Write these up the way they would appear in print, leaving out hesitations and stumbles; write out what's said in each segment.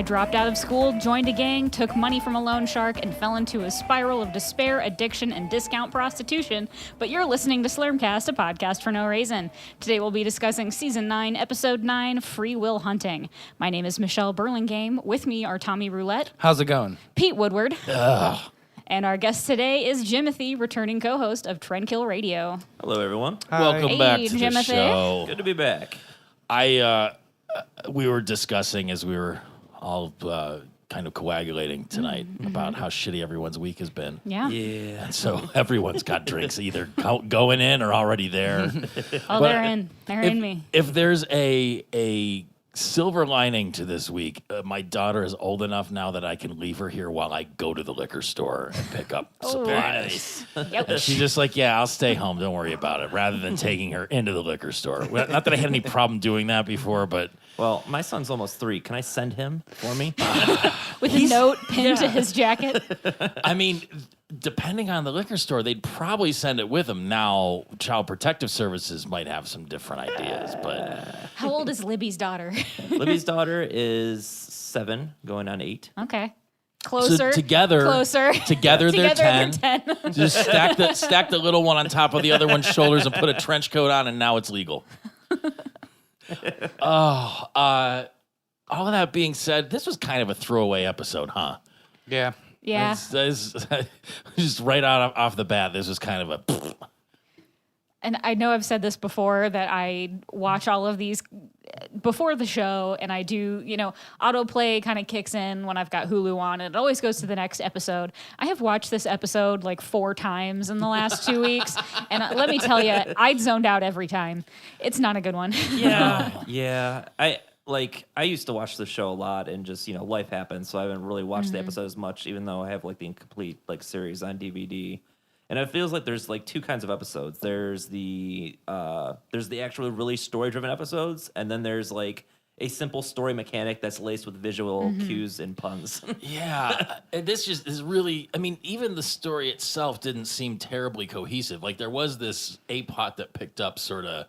dropped out of school, joined a gang, took money from a loan shark, and fell into a spiral of despair, addiction, and discount prostitution. But you're listening to Slurmcast, a podcast for no reason. Today we'll be discussing Season 9, Episode 9, Free Will Hunting. My name is Michelle Burlingame. With me are Tommy Roulette. How's it going? Pete Woodward. Ugh. And our guest today is Jimothy, returning co-host of Trendkill Radio. Hello, everyone. Hi. Welcome back to Jimothy. the show. Good to be back. We were discussing as we were all kind of coagulating tonight about how shitty everyone's week has been. Yeah. Yeah. And so everyone's got drinks either going in or already there. Oh, But they're in. They're in me. If there's a silver lining to this week, my daughter is old enough now that I can leave her here while I go to the liquor store and pick up supplies. Yep. And she's just like, yeah, I'll stay home. Don't worry about it. Rather than taking her into the liquor store. Well, not that I had any problem doing that before, but Well, my son's almost 3. Can I send him for me? With a note pinned to his jacket. I mean, depending on the liquor store, they'd probably send it with them. Now, Child Protective Services might have some different ideas, but How old is Libby's daughter? Libby's daughter is 7, going on 8. Okay. Closer. so together, Closer. together they're 10. They're 10. Just stack the little one on top of the other one's shoulders and put a trench coat on, and now it's legal. All of that being said, this was kind of a throwaway episode, huh? Yeah. Yeah. Just right off the bat, this was kind of a. And I know I've said this before that I watch all of these before the show, and I do, autoplay kind of kicks in when I've got Hulu on, and it always goes to the next episode. I have watched this episode like 4 times in the last 2 weeks, and let me tell you, I zoned out every time. It's not a good one. Yeah. Yeah. I used to watch the show a lot, and just, life happens, so I haven't really watched the episode as much, even though I have the incomplete series on DVD. And it feels like there's 2 kinds of episodes. There's the actual really story-driven episodes, and then there's a simple story mechanic that's laced with visual cues and puns. Yeah, and this just is really. I mean, even the story itself didn't seem terribly cohesive. Like there was this A-plot that picked up sort of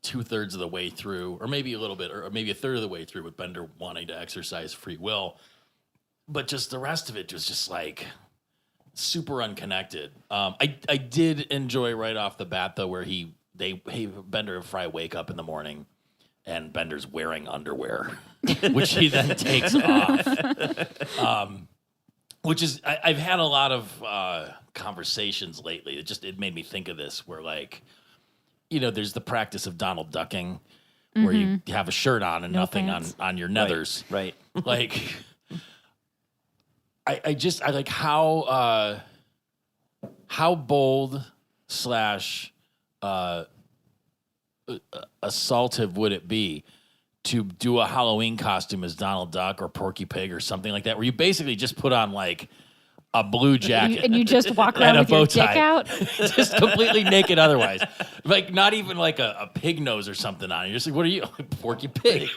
2/3 of the way through, or maybe a little bit, or maybe a third of the way through, with Bender wanting to exercise free will. But just the rest of it was just super unconnected. I did enjoy right off the bat though, where Bender and Fry wake up in the morning, and Bender's wearing underwear, which he then takes off. Which is I've had a lot of conversations lately. It made me think of this, where there's the practice of Donald ducking, where you have a shirt on and nothing on your nethers. Right. I like how bold / assaultive would it be to do a Halloween costume as Donald Duck or Porky Pig or something like that, where you basically just put on a blue jacket and you just walk around with your dick out? Just completely naked otherwise. Not even a pig nose or something on. You're just like, what are you? Porky Pig.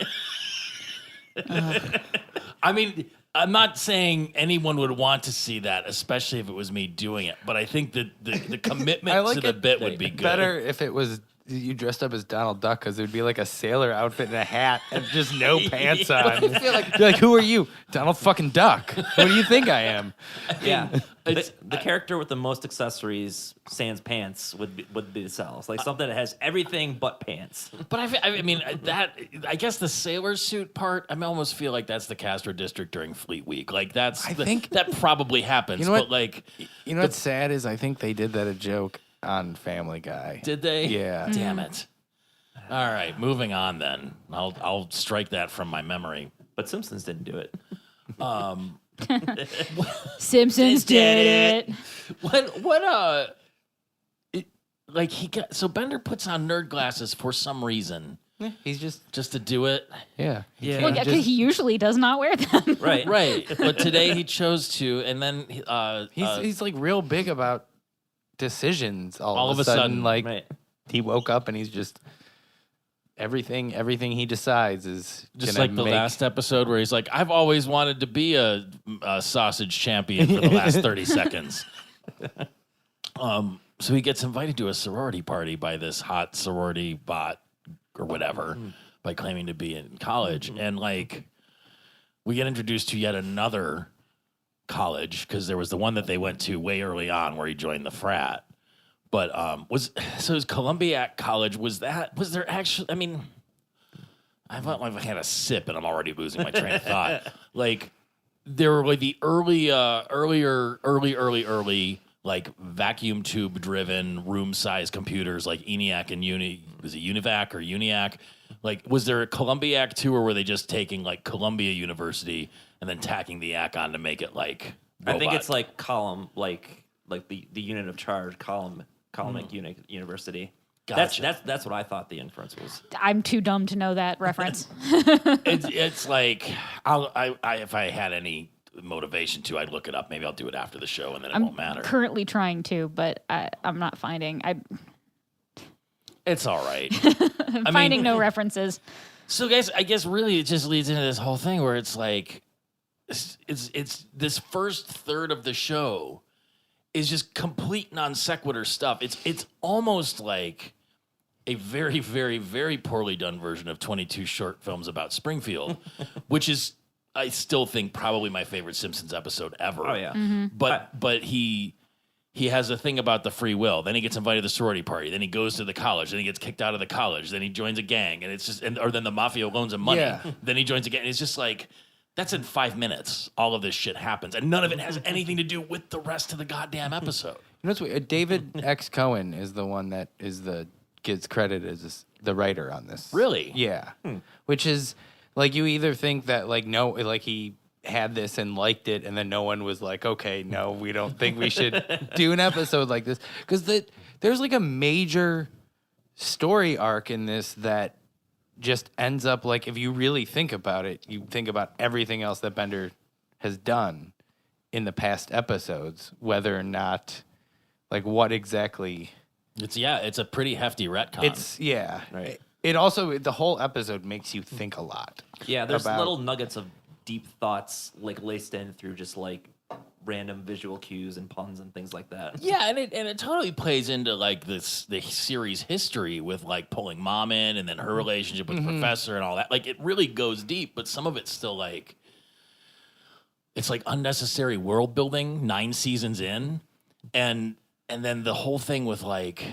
I mean, I'm not saying anyone would want to see that, especially if it was me doing it. But I think that the commitment to the bit would be good. Better if it was you dressed up as Donald Duck, because it would be like a sailor outfit and a hat and just no pants on. You're like, who are you? Donald fucking Duck. What do you think I am? Yeah. The character with the most accessories, sans pants, would be the sells. Something that has everything but pants. But I guess the sailor suit part, I almost feel like that's the Castro District during Fleet Week. I think that probably happens. You know what? But What's sad is I think they did that a joke on Family Guy. Did they? Yeah. Damn it. All right, moving on then. I'll strike that from my memory. But Simpsons didn't do it. Simpsons did it. So Bender puts on nerd glasses for some reason. Yeah, he's just to do it. Yeah. Yeah. Well, because he usually does not wear them. Right. Right. But today he chose to, and then He's real big about decisions all of a sudden. Right. He woke up and he's just everything he decides is just like the last episode where he's like, I've always wanted to be a sausage champion for the last 30 seconds. So he gets invited to a sorority party by this hot sorority bot or whatever by claiming to be in college. And we get introduced to yet another college, because there was the one that they went to way early on where he joined the frat. But it was Columbiac College. Was there actually? I mean, I felt like I had a sip and I'm already losing my train of thought. Like there were like the early like vacuum tube driven room size computers like ENIAC and Univac or Uniac. Like, was there a Columbiac too, or were they just taking like Columbia University and then tacking the ack on to make it like robot? I think it's like column, like the unit of charge, column unit university. Gotcha. That's what I thought the inference was. I'm too dumb to know that reference. It's like if I had any motivation to, I'd look it up. Maybe I'll do it after the show, and then it won't matter. Currently trying to, but I'm not finding. It's all right. I'm finding no references. So, guys, I guess really it just leads into this whole thing where it's like, it's this first third of the show is just complete non sequitur stuff. It's almost like a very, very, very poorly done version of 22 short films about Springfield, which is, I still think, probably my favorite Simpsons episode ever. Oh yeah, But he has a thing about the free will. Then he gets invited to the sorority party. Then he goes to the college. Then he gets kicked out of the college. Then he joins a gang, and it's just, or then the mafia loans him money. Yeah. Then he joins a gang. It's just like, that's in 5 minutes. All of this shit happens, and none of it has anything to do with the rest of the goddamn episode. You know what's weird? David X. Cohen is the one that gets credit as the writer on this. Really? Yeah. Which is like, you either think that like no, like he had this and liked it, and then no one was like, okay, no, we don't think we should do an episode like this, because there's like a major story arc in this that just ends up like, if you really think about it, you think about everything else that Bender has done in the past episodes, whether or not, like, what exactly. It's a pretty hefty retcon. It's Right. It also, the whole episode makes you think a lot. Yeah, there's about- little nuggets of deep thoughts like laced in through just like random visual cues and puns and things like that. Yeah, and it totally plays into like the series history with like pulling mom in and then her relationship with the professor and all that. Like, it really goes deep, but some of it's still like, it's like unnecessary world building 9 seasons in, and then the whole thing with like,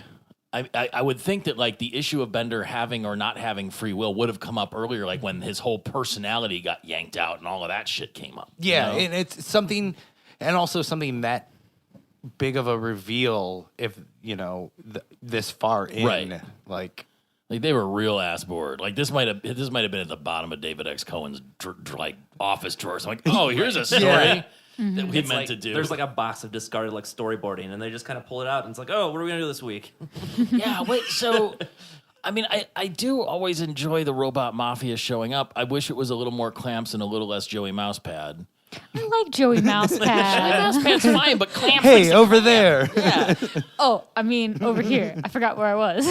I would think that like the issue of Bender having or not having free will would have come up earlier, like when his whole personality got yanked out and all of that shit came up. Yeah, you know? and it's something, and also something that big of a reveal, if, you know, this far in. Right. Like they were real ass bored. Like this might have been at the bottom of David X. Cohen's like office drawers. I'm like, oh, here's a story that we It's meant like, to do. There's like a box of discarded like storyboarding, and they just kind of pull it out, and it's like, oh, what are we gonna do this week? Yeah, wait, so I mean, I do always enjoy the robot mafia showing up. I wish it was a little more Clamps and a little less Joey Mousepad. I like Joey Mousepad. Mousepad's fine, but Clamps hey, over there. yeah. Oh, I mean, over here. I forgot where I was.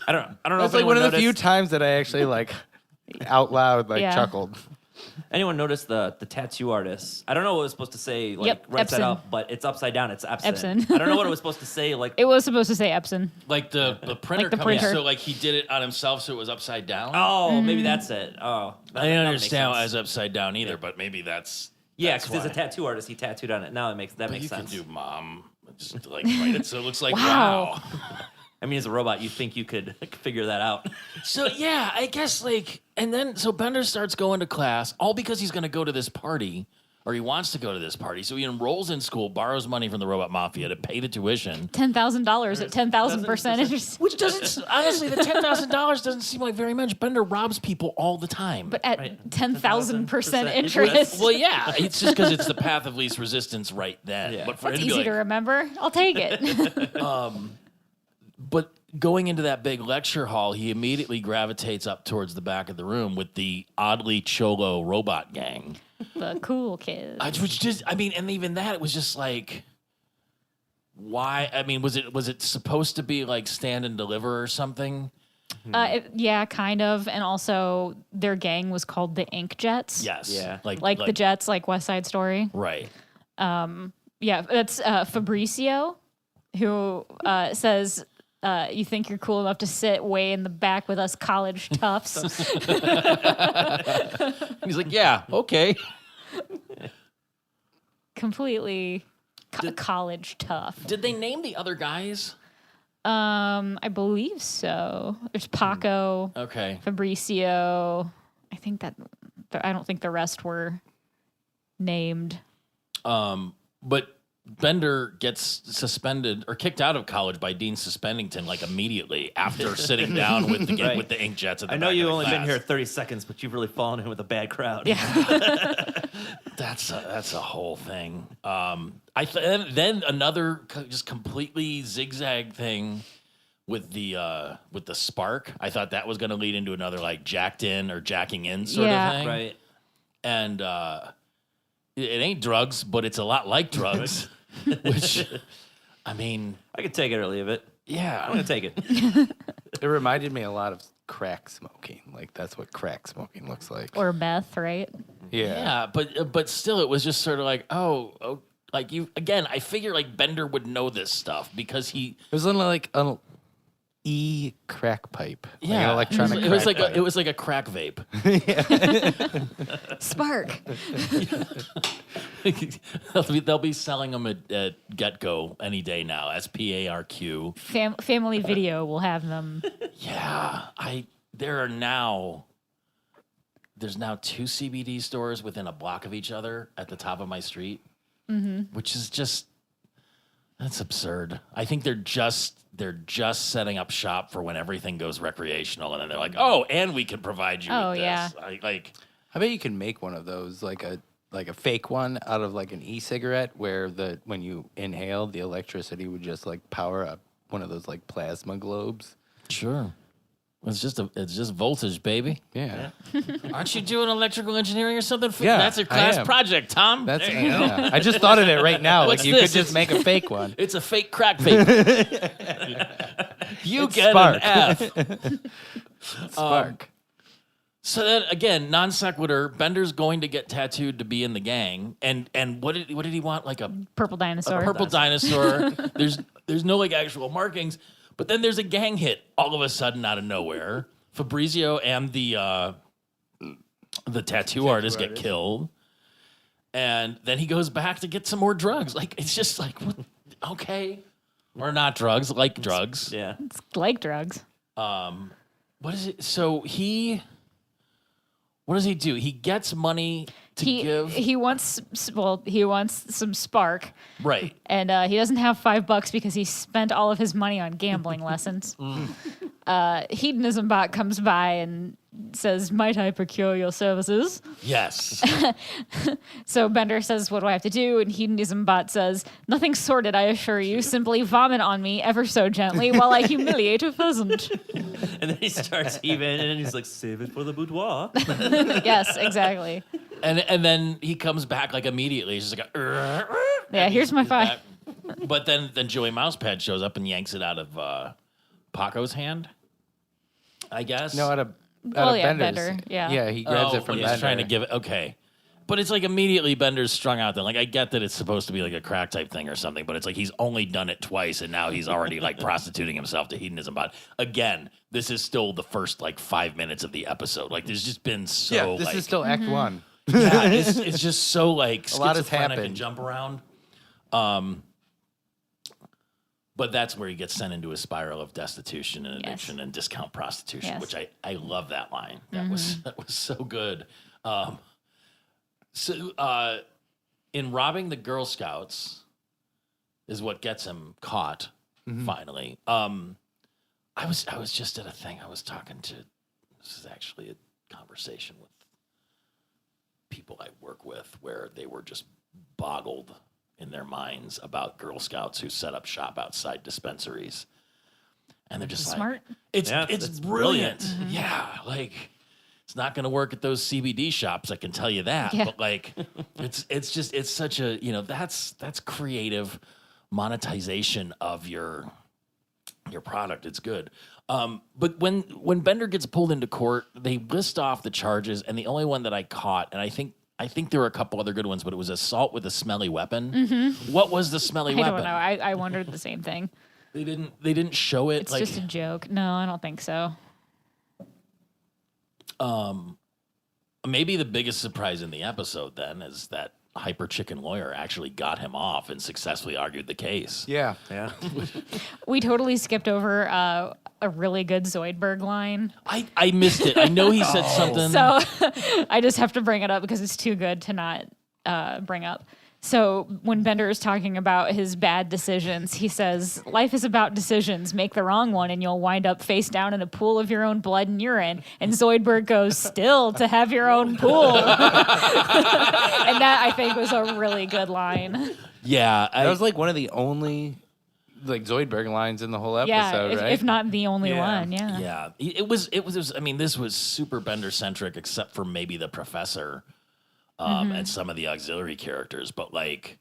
I don't know. That's if like one anyone of the few noticed- times that I actually like out loud like Yeah. chuckled. Anyone noticed the tattoo artist? I don't know what it was supposed to say, like Yep, right side Epson. up, but it's upside down. It's Epson. Epson. I don't know what it was supposed to say. Like It was supposed to say Epson. Like the printer Like the coming, printer. so like he did it on himself so it was upside down. oh, maybe that's it. Oh, that, I didn't that makes understand why it sense. was upside down either, but maybe that's Yeah, because why. he's a tattoo artist. He tattooed on it. Now that makes But sense. you can do mom. Just like write it so it looks like Wow. wow. I mean, as a robot, you think you could figure that out? So yeah, I guess like, and then so Bender starts going to class, all because he's going to go to this party, or he wants to go to this party. So he enrolls in school, borrows money from the robot mafia to pay the tuition, $10,000 at 10,000% interest. which doesn't honestly, the $10,000 doesn't seem like very much. Bender robs people all the time. But at Right. 10,000% interest. interest. well, yeah, it's just because it's the path of least resistance right then. Yeah. But for That's him to be easy like, to remember. I'll take it. but going into that big lecture hall, he immediately gravitates up towards the back of the room with the oddly cholo robot gang. The cool kid. Which just, I mean, and even that, it was just like, why? I mean, was it supposed to be like Stand and Deliver or something? Yeah, kind of. And also, their gang was called the Ink Jets. Yes. Yeah. Like the Jets, like West Side Story. Right. Yeah, that's Fabricio, who says You think you're cool enough to sit way in the back with us college toughs? He's like, yeah, okay. Completely college tough. Did they name the other guys? I believe so. There's Paco, Okay. Fabricio. I think that I don't think the rest were named. But Bender gets suspended or kicked out of college by Dean Suspendington like immediately after sitting down with the Right. with the inkjets. At the I know back you've of the only been class. here 30 seconds, but you've really fallen in with a bad crowd. Yeah. That's a whole thing. Then another just completely zigzag thing with the spark. I thought that was going to lead into another like jacked in or jacking in sort Yeah. of thing. Right. And it ain't drugs, but it's a lot like drugs. Which, I mean, I could take it or leave it. I'm yeah. going to take it. It reminded me a lot of crack smoking. Like that's what crack smoking looks like. Or meth, right? Yeah, but still, it was just sort of like, oh, like you again. I figure like Bender would know this stuff because he, It was like an crack pipe. Like an yeah, electronic. it was crack like pipe. it was like a crack vape. Spark. They'll be selling them at Get Go any day now. SPARQ. Family Video will have them. Yeah, there's now 2 CBD stores within a block of each other at the top of my street, which is just that's absurd. I think they're just setting up shop for when everything goes recreational, and then they're like, oh, and we can provide you Oh, with this. yeah. I bet you can make one of those, like a fake one out of like an e-cigarette, where when you inhale, the electricity would just like power up one of those like plasma globes. Sure. It's just voltage, baby. Yeah, Aren't you doing electrical engineering or something? Yeah, That's your I class am. project, Tom. that's. There you go. Yeah. I just thought of it right now. What's Like you this? could just make a fake one. It's a fake crack vape. You It's get Spark. an F. Spark. So then again, non sequitur. Bender's going to get tattooed to be in the gang, and what did he want? Like a Purple dinosaur. purple dinosaur. There's no like actual markings, but then there's a gang hit all of a sudden out of nowhere. Fabrizio and the tattoo artist get killed, and then he goes back to get some more drugs. Like it's just like what, okay, or not drugs, like drugs. Yeah. It's like drugs. What is it? So what does he do? He gets money to give. He wants some spark, Right. and he doesn't have $5 because he spent all of his money on gambling lessons. Hedonism bot comes by and says, "Might I procure your services?" Yes. So Bender says, "What do I have to do?" And Hedonism bot says, "Nothing sordid, I assure you. Simply vomit on me ever so gently while I humiliate a pheasant." And then he starts even, and then he's like, save it for the boudoir. Yes, exactly. and then he comes back like immediately. He's just like, Yeah, here's my $5. But then Joey Mousepad shows up and yanks it out of Paco's hand, I guess. No, out of yeah, Bender's. Bender, yeah. Yeah, he grabs it from when Bender. he's trying to give it. Okay. But it's like immediately Bender's strung out there. Like I get that it's supposed to be like a crack type thing or something, but it's like he's only done it twice and now he's already like prostituting himself to hedonism bot. Again, this is still the first like 5 minutes of the episode. Like there's just been so Yeah, this like, is still Act 1. yeah, it's just so like A lot has schizophrenic happened. and jump around. But that's where he gets sent into a spiral of destitution and addiction and discount prostitution, Yes. which I love that line. That was so good. In robbing the Girl Scouts is what gets him caught finally. I was just at a thing. I was talking to. This is actually a conversation with people I work with where they were just boggled in their minds about Girl Scouts who set up shop outside dispensaries. And they're just Smart. like, it's that's brilliant. Mm-hmm. Yeah. Like it's not going to work at those CBD shops. I can tell you that, Yeah. but like, it's such a, that's creative monetization of your product. It's good. But when Bender gets pulled into court, they list off the charges, and the only one that I caught, and I think there were a couple other good ones, but it was assault with a smelly weapon. What was the smelly Mm-hmm. I weapon? don't know. I wondered the same thing. They didn't show it. It's just a joke. No, I don't think so. Maybe the biggest surprise in the episode then is that Hyper Chicken Lawyer actually got him off and successfully argued the case. Yeah. We totally skipped over a really good Zoidberg line. I missed it. I know he said something. So I just have to bring it up because it's too good to not bring up. So when Bender is talking about his bad decisions, he says, life is about decisions. Make the wrong one and you'll wind up face down in a pool of your own blood and urine. And Zoidberg goes, still to have your own pool. And that, I think, was a really good line. Yeah. That was like one of the only like Zoidberg lines in the whole episode, right? If not the only one, yeah. Yeah. It was, I mean, this was super Bender-centric except for maybe the professor. And some of the auxiliary characters, but like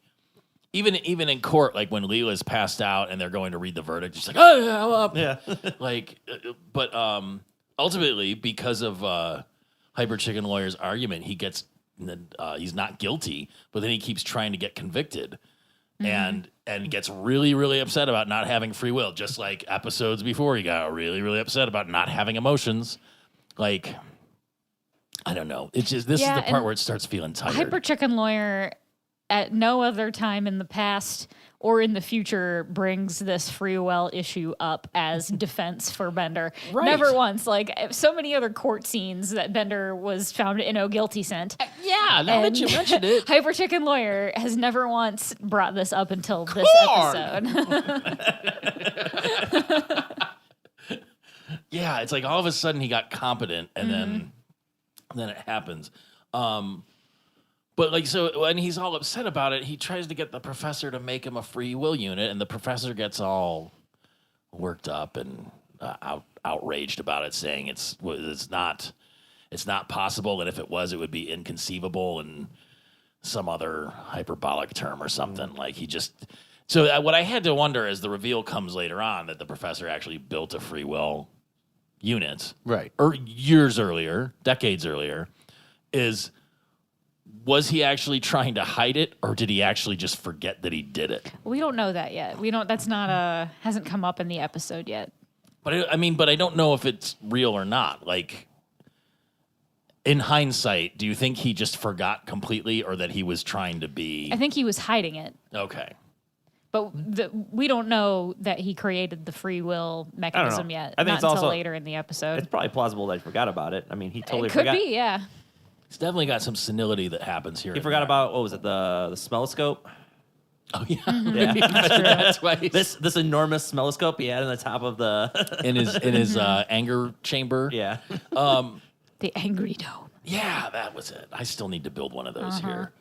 even in court, like when Leela's passed out and they're going to read the verdict, she's like, "Oh yeah, I'm up." Yeah. Like, but ultimately, because of Hyper Chicken Lawyer's argument, he's not guilty, but then he keeps trying to get convicted, and gets really really upset about not having free will, just like episodes before he got really really upset about not having emotions, like. I don't know. It's just this is the part where it starts feeling tired. Hyper Chicken Lawyer, at no other time in the past or in the future, brings this free will issue up as defense for Bender. Right. Never once. Like so many other court scenes that Bender was found in no guilty scent. Yeah, now that you mentioned it. Hyper Chicken Lawyer has never once brought this up until this episode. Yeah, it's like all of a sudden he got competent, and then it happens. But like, so when he's all upset about it, he tries to get the professor to make him a free will unit, and the professor gets all worked up and outraged about it, saying it's not possible, and if it was, it would be inconceivable, and some other hyperbolic term or something. Like he just. So what I had to wonder as the reveal comes later on that the professor actually built a free will unit, Right. or years earlier, decades earlier, was he actually trying to hide it, or did he actually just forget that he did it? We don't know that yet. That's not hasn't come up in the episode yet. But I don't know if it's real or not. Like, in hindsight, do you think he just forgot completely, or that he was trying to be? I think he was hiding it. Okay. But we don't know that he created the free will mechanism yet. I think not it's until also later in the episode. It's probably plausible that he forgot about it. I mean, he totally It could forgot. be, yeah. It's definitely got some senility that happens here. He forgot about, what was it, the smelloscope? Oh yeah, Yeah. that's why This enormous smelloscope he had in the top of the in his anger chamber. yeah. The angry dome. Yeah, that was it. I still need to build one of those here.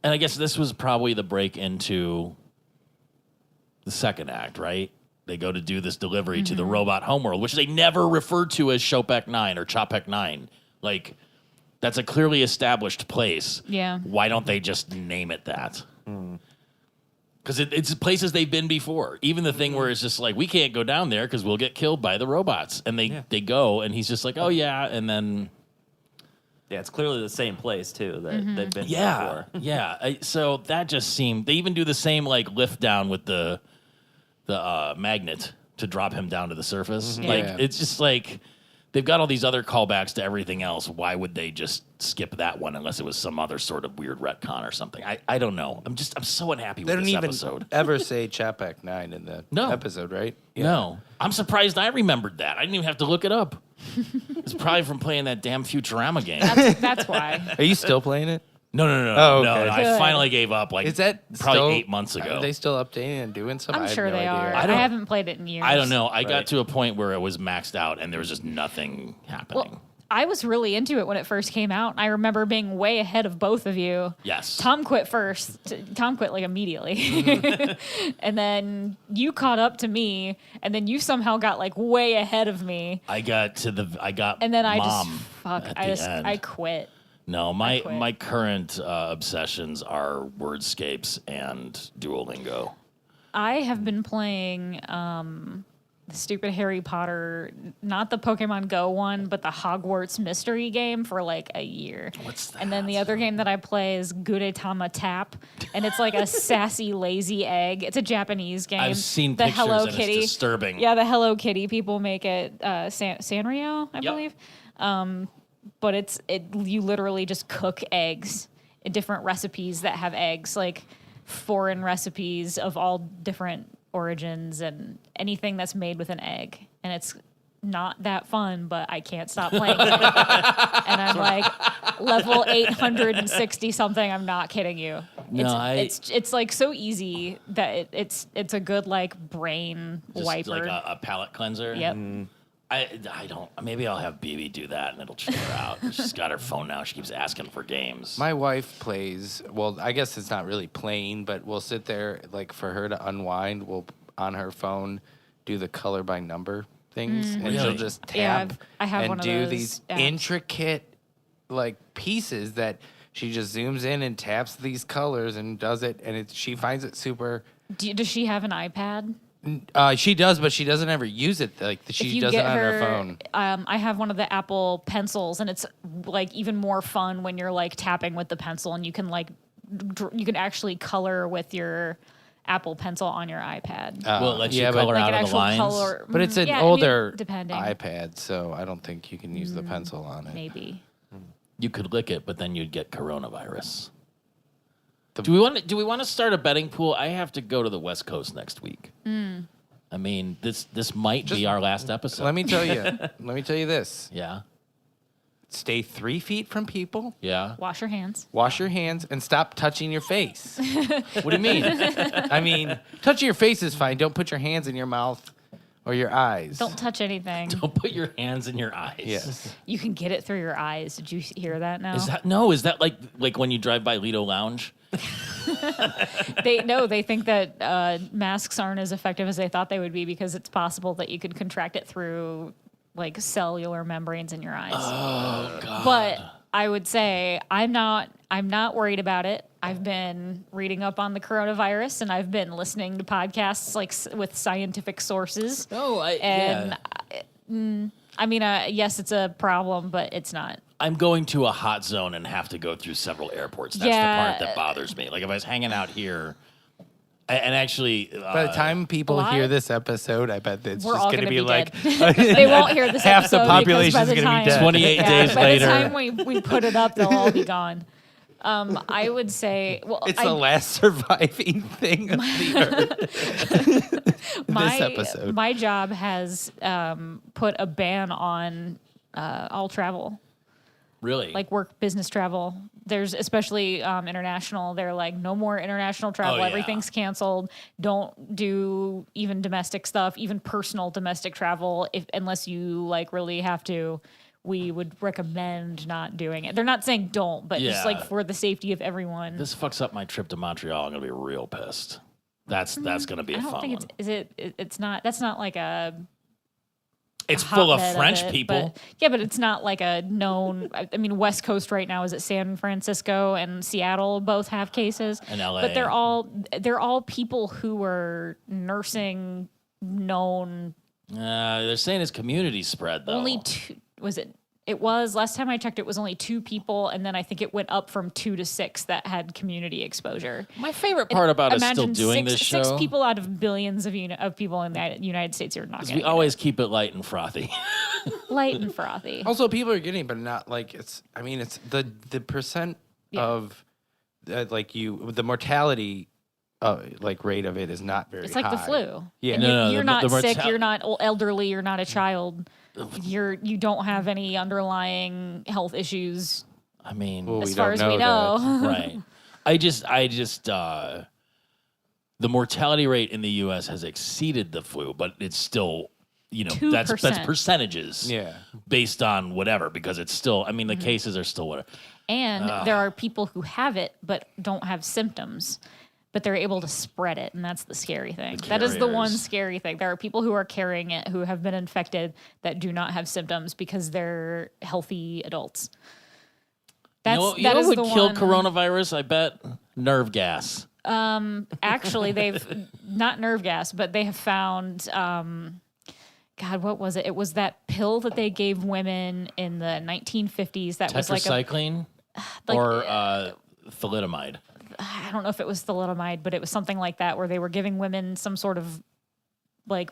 And I guess this was probably the break into the second act, right? They go to do this delivery to the robot homeworld, which they never referred to as Chopek 9 or Chopek 9. Like, that's a clearly established place. Yeah. Why don't they just name it that? Because it's places they've been before. Even the thing where it's just like, we can't go down there because we'll get killed by the robots. And they go, and he's just like, oh, yeah. And then... Yeah, it's clearly the same place, too, that they've been Yeah, before. yeah. So that just seemed... They even do the same, like, lift down with the magnet to drop him down to the surface. Like, Yeah. it's just like... They've got all these other callbacks to everything else. Why would they just skip that one unless it was some other sort of weird retcon or something? I don't know. I'm so unhappy They with don't this even episode. ever say Chopek 9 in the No. episode, right? Yeah. No. I'm surprised I remembered that. I didn't even have to look it up. It's probably from playing that damn Futurama game. That's why. Are you still playing it? No. Oh, okay. I Good. finally gave up. Like, Is that probably still, 8 months ago? Are they still updating and doing stuff? I I'm have sure no they idea. are. I I don't- haven't played it in years. I don't know. I got Right. to a point where it was maxed out and there was just nothing happening. Well, I was really into it when it first came out. I remember being way ahead of both of you. Yes. Tom quit first. Tom quit like immediately. And then you caught up to me, and then you somehow got like way ahead of me. I got And then I Mom just fuck. at I the just end. I quit. No, quit. my current obsessions are wordscapes and Duolingo. I have been playing the stupid Harry Potter, not the Pokemon Go one, but the Hogwarts mystery game for like a year. What's that? And then the other game that I play is Gudetama Tap, and it's like a sassy, lazy egg. It's a Japanese game. I've seen the pictures Hello and Kitty. it's disturbing. Yeah, the Hello Kitty people make it Sanrio, I believe. But you literally just cook eggs, different recipes that have eggs, like foreign recipes of all different origins and anything that's made with an egg. And it's not that fun, but I can't stop playing it. And I'm like level 860 something. I'm not kidding you. It's like so easy that it's a good like brain Just wiper. like a palate cleanser. Yep. I don't. Maybe I'll have BB do that, and it'll chill her out. She's got her phone now. She keeps asking for games. My wife plays. Well, I guess it's not really playing, but we'll sit there like for her to unwind. We'll on her phone do the color by number things, and she'll Really? just tap Yeah, I have and one of do those these apps. intricate like pieces that she just zooms in and taps these colors and does it, and she finds it super. Does she have an iPad? She does, but she doesn't ever use it. Like If she you does it get on her phone. I have one of the Apple pencils, and it's like even more fun when you're like tapping with the pencil, and you can like you can actually color with your Apple Pencil on your iPad. Will it let you yeah, but- color like out an of the actual lines? color, But it's an yeah, I mean, older depending, iPad, so I don't think you can use the pencil on it. maybe. You could lick it, but then you'd get coronavirus. The- Do we want to start a betting pool? I have to go to the West Coast next week. I mean, this might be our last episode. Let me tell you. Let me tell you this. Yeah. Stay 3 feet from people. Yeah. Wash your hands. Wash your hands and stop touching your face. What do you mean? I mean, touching your face is fine. Don't put your hands in your mouth or your eyes. Don't touch anything. Don't put your hands in your eyes. Yes. You can get it through your eyes. Did you hear that now? Is that like when you drive by Lido Lounge? They think that masks aren't as effective as they thought they would be because it's possible that you could contract it through like cellular membranes in your eyes. Oh God. But I would say I'm not worried about it. I've been reading up on the coronavirus and I've been listening to podcasts like with scientific sources. I mean, yes, it's a problem, but it's not. I'm going to a hot zone and have to go through several airports. That's Yeah. the part that bothers me. Like if I was hanging out here, and actually, By the time people lot- hear this episode, I bet it's We're just all going to gonna be like dead. They won't hear this half the episode population because by is the going to be time- dead. 28 days by later. the time we put it up, they'll all be gone. I would say, well, It's the last surviving thing of the earth. this episode. My job has put a ban on all travel, really, like work business travel. There's especially international. They're like, no more international travel. Oh, yeah. Everything's canceled. Don't do even domestic stuff, even personal domestic travel, unless you like really have to. We would recommend not doing it. They're not saying don't, but just Yeah. like for the safety of everyone. this fucks up my trip to Montreal. I'm gonna be real pissed. That's gonna be a I don't fun think one. it's not. That's not like a. It's full of hotbed French it, people. but it's not like a known. I mean, West Coast right now is at San Francisco and Seattle both have cases, And LA. but they're all people who were nursing known. They're saying it's community spread though. Only two was it? It was last time I checked. It was only 2 people, and then I think it went up from 2 to 6 that had community exposure. My favorite part about us still Imagine doing six, this show 6 people out of billions of people in the United States are not is getting we always keep it light and frothy. light and frothy. Also, people are getting, but not like it's. I mean, it's the percent of the mortality, like rate of it is not very. It's like the high. flu. Yeah. And No, you're the not sick. mortal- You're not elderly. You're not a child. You don't have any underlying health issues I mean, Well, as we far don't as we know know. right. I just the mortality rate in the U.S. has exceeded the flu, but it's still, that's 2%. percentages. Yeah. Based on whatever, because it's still, I mean, the cases are still whatever. And there are people who have it but don't have symptoms, but they're able to spread it, and that's the scary thing. That is the one carriers. scary thing. There are people who are carrying it who have been infected that do not have symptoms because they're healthy adults. You know That what is would the kill one- coronavirus? I bet nerve gas. Actually, they've not nerve gas, but they have found God, what was it? It was that pill that they gave women in the 1950s that was like Tetracycline like, or thalidomide. I don't know if it was thalidomide, but it was something like that where they were giving women some sort of like,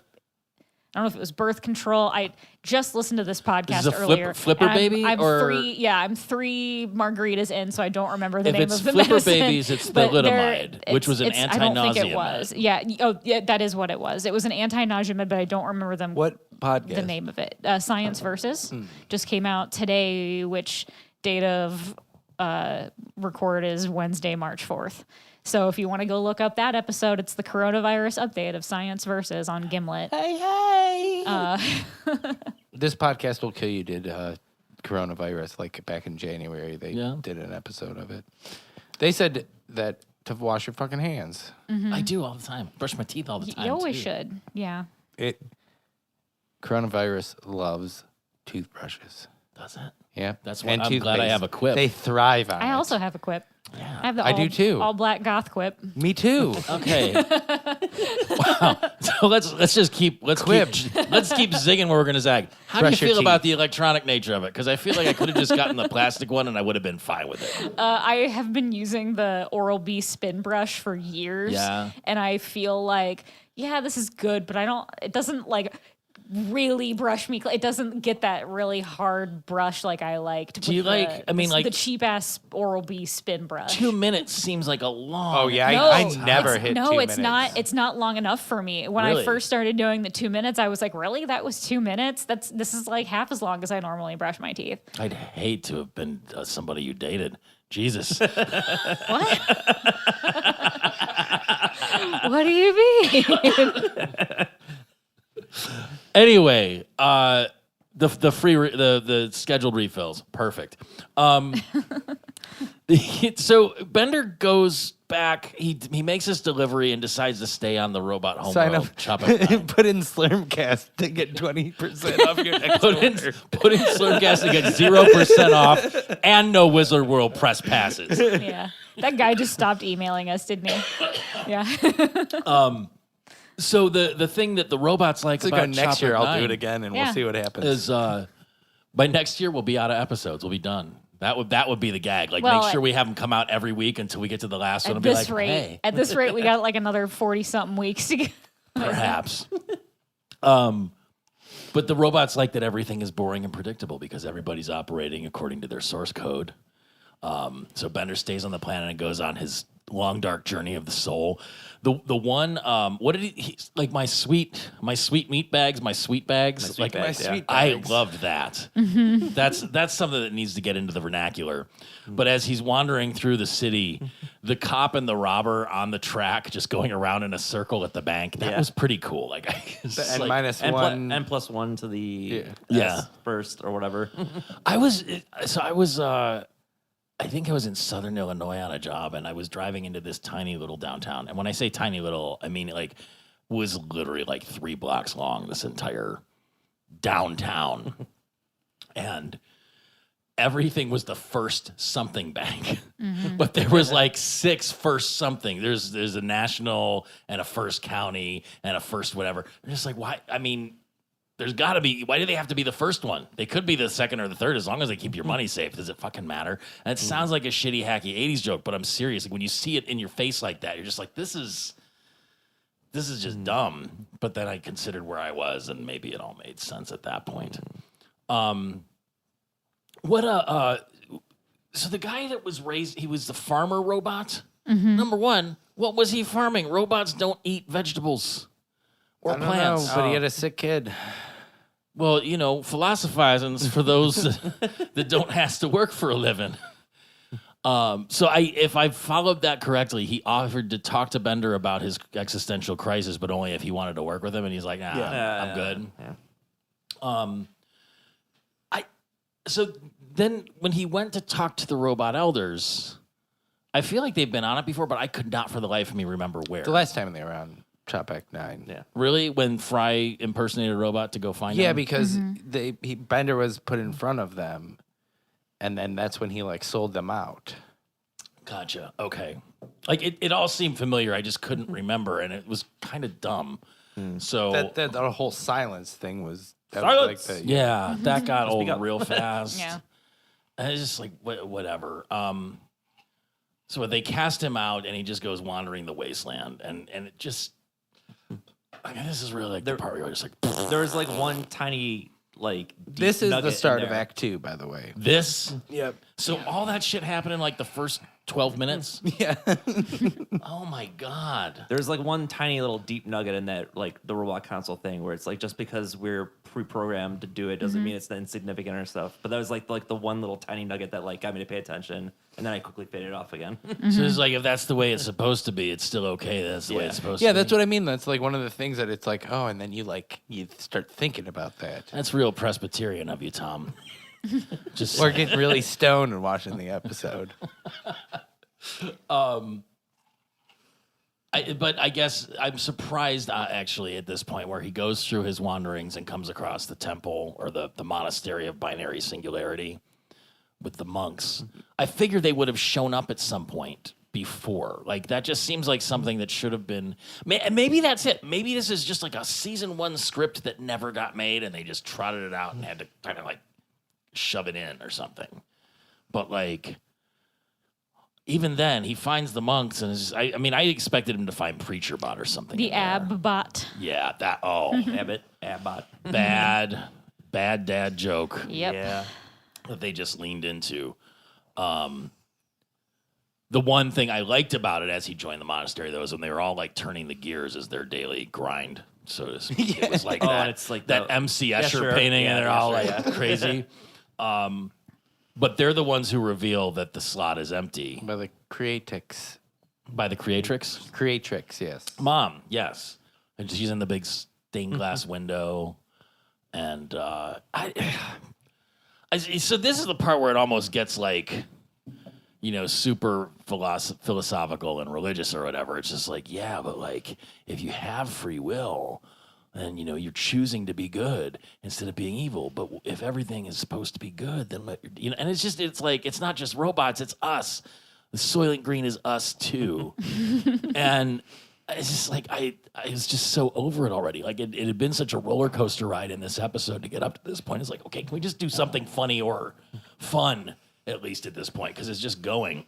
I don't know if it was birth control. I just listened to this podcast This is a earlier. flipper and baby, I'm or- I'm 3 margaritas in, so I don't remember the If name it's of the flipper medicine. babies, it's but thalidomide, which was an I don't think it anti-nausea was. med. Yeah. Oh, yeah, that is what it was. It was an anti-nausea med, but I don't remember What podcast? the name of it. Science Versus just came out today, which date of record is Wednesday, March 4th. So if you want to go look up that episode, it's the coronavirus update of Science Versus on Gimlet. Hey. This podcast will kill you did coronavirus like back in January. They did an episode of it. They said that to wash your fucking hands. I do all the time. Brush my teeth all the time. You always too. should. Yeah. Coronavirus loves toothbrushes. Does it? Yeah, That's why I'm glad I have a quip. They thrive on it. I also have a quip. Yeah. I have the I do too. all black goth quip. Me too. Okay. Wow. So let's just keep let's keep zigging where we're gonna zag. How Brush do you your feel about teeth. the electronic nature of it? Because I feel like I could have just gotten the plastic one and I would have been fine with it. I have been using the Oral-B spin brush for years. Yeah. And I feel like, yeah, this is good, but it doesn't like really brush me. It doesn't get that really hard brush like I liked. Do you like? I mean, like the cheap ass Oral-B spin brush. 2 minutes seems like a long. Oh yeah, No, I never it's- hit. No, 2 it's minutes. not. It's not long enough for me. When Really? I first started doing the 2 minutes, I was like, "Really? That was 2 minutes? This is like half as long as I normally brush my teeth." I'd hate to have been somebody you dated. Jesus. What? What do you mean? Anyway, the scheduled refills, perfect. So Bender goes back. He makes his delivery and decides to stay on the robot home Sign world. up. Chop it down. Put in Slurmcast to get 20% off your next Put in order. Slurmcast to get 0% off and no Wizard World press passes. Yeah, that guy just stopped emailing us, didn't he? Yeah. So the thing that the robots like So about next Chopper year I'll 9 do it again and Yeah. we'll see what happens. is by next year we'll be out of episodes. We'll be done. That would be the gag. Like Well, make sure we have them come out every week until we get to the last one At and be this like, rate, hey, at this rate, we got like another 40-something weeks to get. perhaps. But the robots like that everything is boring and predictable because everybody's operating according to their source code. So Bender stays on the planet and goes on his long dark journey of the soul. The one what did he like my sweet meat bags, my sweet bags. sweet Like bags, My yeah. sweet I bags. loved that. That's something that needs to get into the vernacular. But as he's wandering through the city, the cop and the robber on the track just going around in a circle at the bank, that Yeah. was pretty cool. Like, it's And like- minus And, one. and plus one to the Yeah. S first or whatever. I was I think I was in Southern Illinois on a job, and I was driving into this tiny little downtown. And when I say tiny little, I mean like was literally like 3 blocks long. This entire downtown, and everything was the first something bank, but there was like 6 first something. There's a national and a first county and a first whatever. I'm just like, why? I mean. There's got to be. Why do they have to be the first one? They could be the second or the third as long as they keep your money safe. Does it fucking matter? And it sounds like a shitty, hacky 80s joke, but I'm serious. Like when you see it in your face like that, you're just like, this is just dumb. But then I considered where I was, and maybe it all made sense at that point. So the guy that was raised, he was the farmer robot. Number one, what was he farming? Robots don't eat vegetables or I don't plants. know, but he had a sick kid. Well, you know, philosophizing's for those that don't have to work for a living. So if I followed that correctly, he offered to talk to Bender about his existential crisis, but only if he wanted to work with him. And he's like, nah, I'm good. Yeah. So then when he went to talk to the robot elders, I feel like they've been on it before, but I could not for the life of me remember where. The last time they were on Tropic 9. Yeah. Really? When Fry impersonated a robot to go find him? Yeah, because Bender was put in front of them, and then that's when he like sold them out. Gotcha. Okay. Like it all seemed familiar. I just couldn't remember, and it was kind of dumb. So That whole silence thing was Silence! like yeah, that got Speak old up. real fast. Yeah. And it's just like whatever. So they cast him out, and he just goes wandering the wasteland, and it just. I mean, this is really like the part where you're just like. There's like one tiny like. Deep This is nugget the in start of there. Act 2, by the way. This. Yep. So all that shit happened in like the first 12 minutes. Yeah. Oh my god. There's like one tiny little deep nugget in that, like the robot console thing, where it's like just because we're pre-programmed to do it doesn't mean it's insignificant or stuff. But that was like the one little tiny nugget that like got me to pay attention, and then I quickly faded off again. So it's like if that's the way it's supposed to be, it's still okay. That's the way it's supposed to Yeah, be. that's what I mean. That's like one of the things that it's like, oh, and then you start thinking about that. That's real Presbyterian of you, Tom. Just Or getting really stoned and watching the episode. But I guess I'm surprised actually at this point where he goes through his wanderings and comes across the temple or the monastery of binary singularity with the monks. I figured they would have shown up at some point before. Like that just seems like something that should have been. Maybe that's it. Maybe this is just like a season 1 script that never got made and they just trotted it out and had to kind of like shove it in or something. But like. Even then, he finds the monks, and it's just, I mean, I expected him to find Preacher Bot or something. The in there. ab bot. Yeah, that. Abbott. Bad dad joke Yep. Yeah. that they just leaned into. The one thing I liked about it as he joined the monastery, though, is when they were all like turning the gears as their daily grind, so to speak. It was like that. and it's like that the- MC Escher Escher, painting, and yeah, they're all Escher, like crazy. But they're the ones who reveal that the slot is empty By the Creatrix. by the Creatrix. Creatrix, yes. Mom, yes. And she's in the big stained glass window. And so this is the part where it almost gets like, super philosophical and religious or whatever. It's just like, yeah, but like if you have free will, then, you're choosing to be good instead of being evil. But if everything is supposed to be good, then, and it's like, it's not just robots, it's us. The Soylent Green is us too. And it's just like, I was just so over it already. Like it had been such a roller coaster ride in this episode to get up to this point. It's like, okay, can we just do something funny or fun at least at this point? Cause it's just going.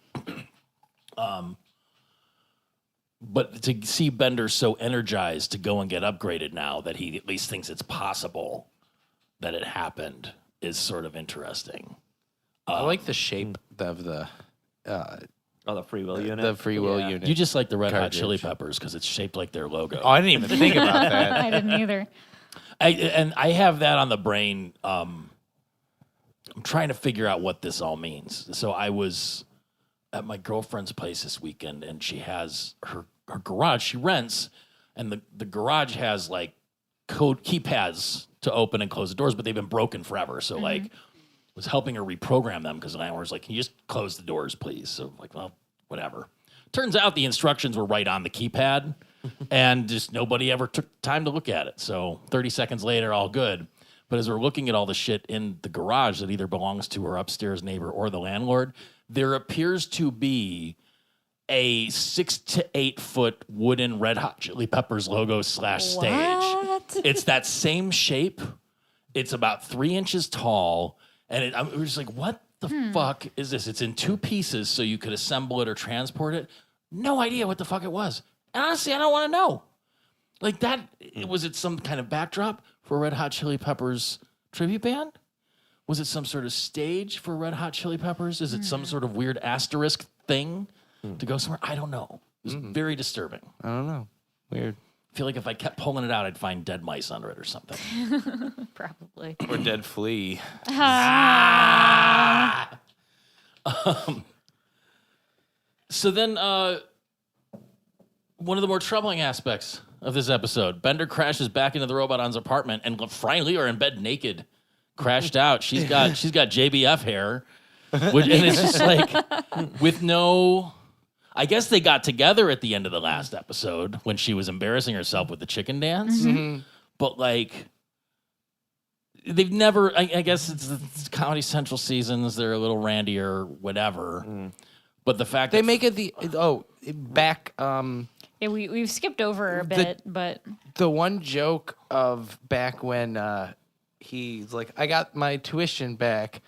But to see Bender so energized to go and get upgraded now that he at least thinks it's possible that it happened is sort of interesting. I like the shape of the the free will unit. the free will Yeah. unit. You just like the Red Hot Cartridge. Chili Peppers because it's shaped like their logo. Oh, I didn't even think about that. I didn't either. I have that on the brain. I'm trying to figure out what this all means. So I was at my girlfriend's place this weekend, and she has her garage she rents, and the garage has like code keypads to open and close the doors, but they've been broken forever. So like, was helping her reprogram them because I was like, "Can you just close the doors, please?" So like, well, whatever. Turns out the instructions were right on the keypad, and just nobody ever took time to look at it. So 30 seconds later, all good. But as we're looking at all the shit in the garage that either belongs to her upstairs neighbor or the landlord, there appears to be a 6 to 8 foot wooden Red Hot Chili Peppers logo / stage. What? It's that same shape. It's about 3 inches tall. And I was just like, what the fuck is this? It's in 2 pieces, so you could assemble it or transport it. No idea what the fuck it was. And honestly, I don't want to know. Like that, was it some kind of backdrop for Red Hot Chili Peppers tribute band? Was it some sort of stage for Red Hot Chili Peppers? Is it some sort of weird asterisk thing to go somewhere? I don't know. It was very disturbing. I don't know. Weird. I feel like if I kept pulling it out, I'd find dead mice under it or something. Probably. Or dead flea. So then, one of the more troubling aspects of this episode, Bender crashes back into the Robotron's apartment, and Fry and Lee are in bed naked, crashed out. She's got JBF hair, and it's just like with no. I guess they got together at the end of the last episode when she was embarrassing herself with the chicken dance, but like. They've never. I guess it's Comedy Central seasons. They're a little randier, whatever. But the fact They that make it back. It Yeah, we've skipped over a bit, but The one joke of back when he's like, I got my tuition back,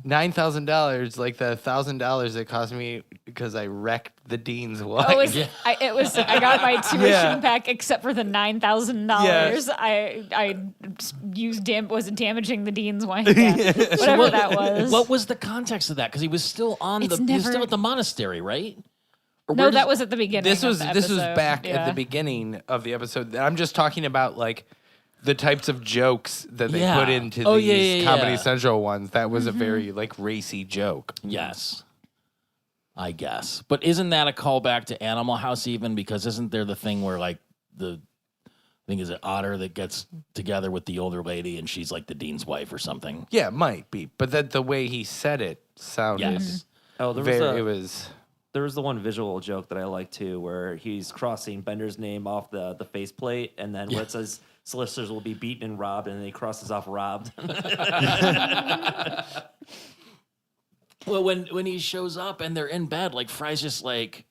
$9,000, like the $1,000 it cost me because I wrecked the dean's wife. I got my tuition back except for the $9,000. Yes. I wasn't damaging the dean's wife. Yeah. Whatever that was. What was the context of that? Because he was still he was still at the monastery, right? No, that was at the beginning. This was of the episode. back at the beginning of the episode. I'm just talking about like the types of jokes that they put into these Comedy Central ones. That was a very like racy joke. Yes. I guess. But isn't that a callback to Animal House even? Because isn't there the thing where like I think is it Otter that gets together with the older lady and she's like the dean's wife or something? Yeah, it might be. But that the way he said it sounded There was the one visual joke that I like too, where he's crossing Bender's name off the faceplate, and then where it says solicitors will be beaten and robbed, and then he crosses off robbed. Well, when he shows up and they're in bed, like Fry's just like,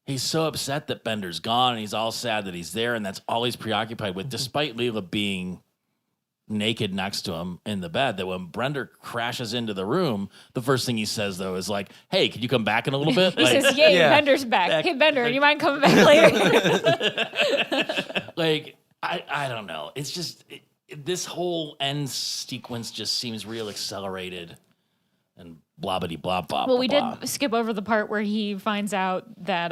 he's so upset that Bender's gone, and he's all sad that he's there, and that's all he's preoccupied with, despite Leela being naked next to him in the bed. That when Bender crashes into the room, the first thing he says though is like, "Hey, could you come back in a little bit?" He says, "Yay, Bender's back. Hey, Bender, you mind coming back later?" Like, I don't know. It's just this whole end sequence just seems real accelerated and blobbity blob blah. Well, we did skip over the part where he finds out that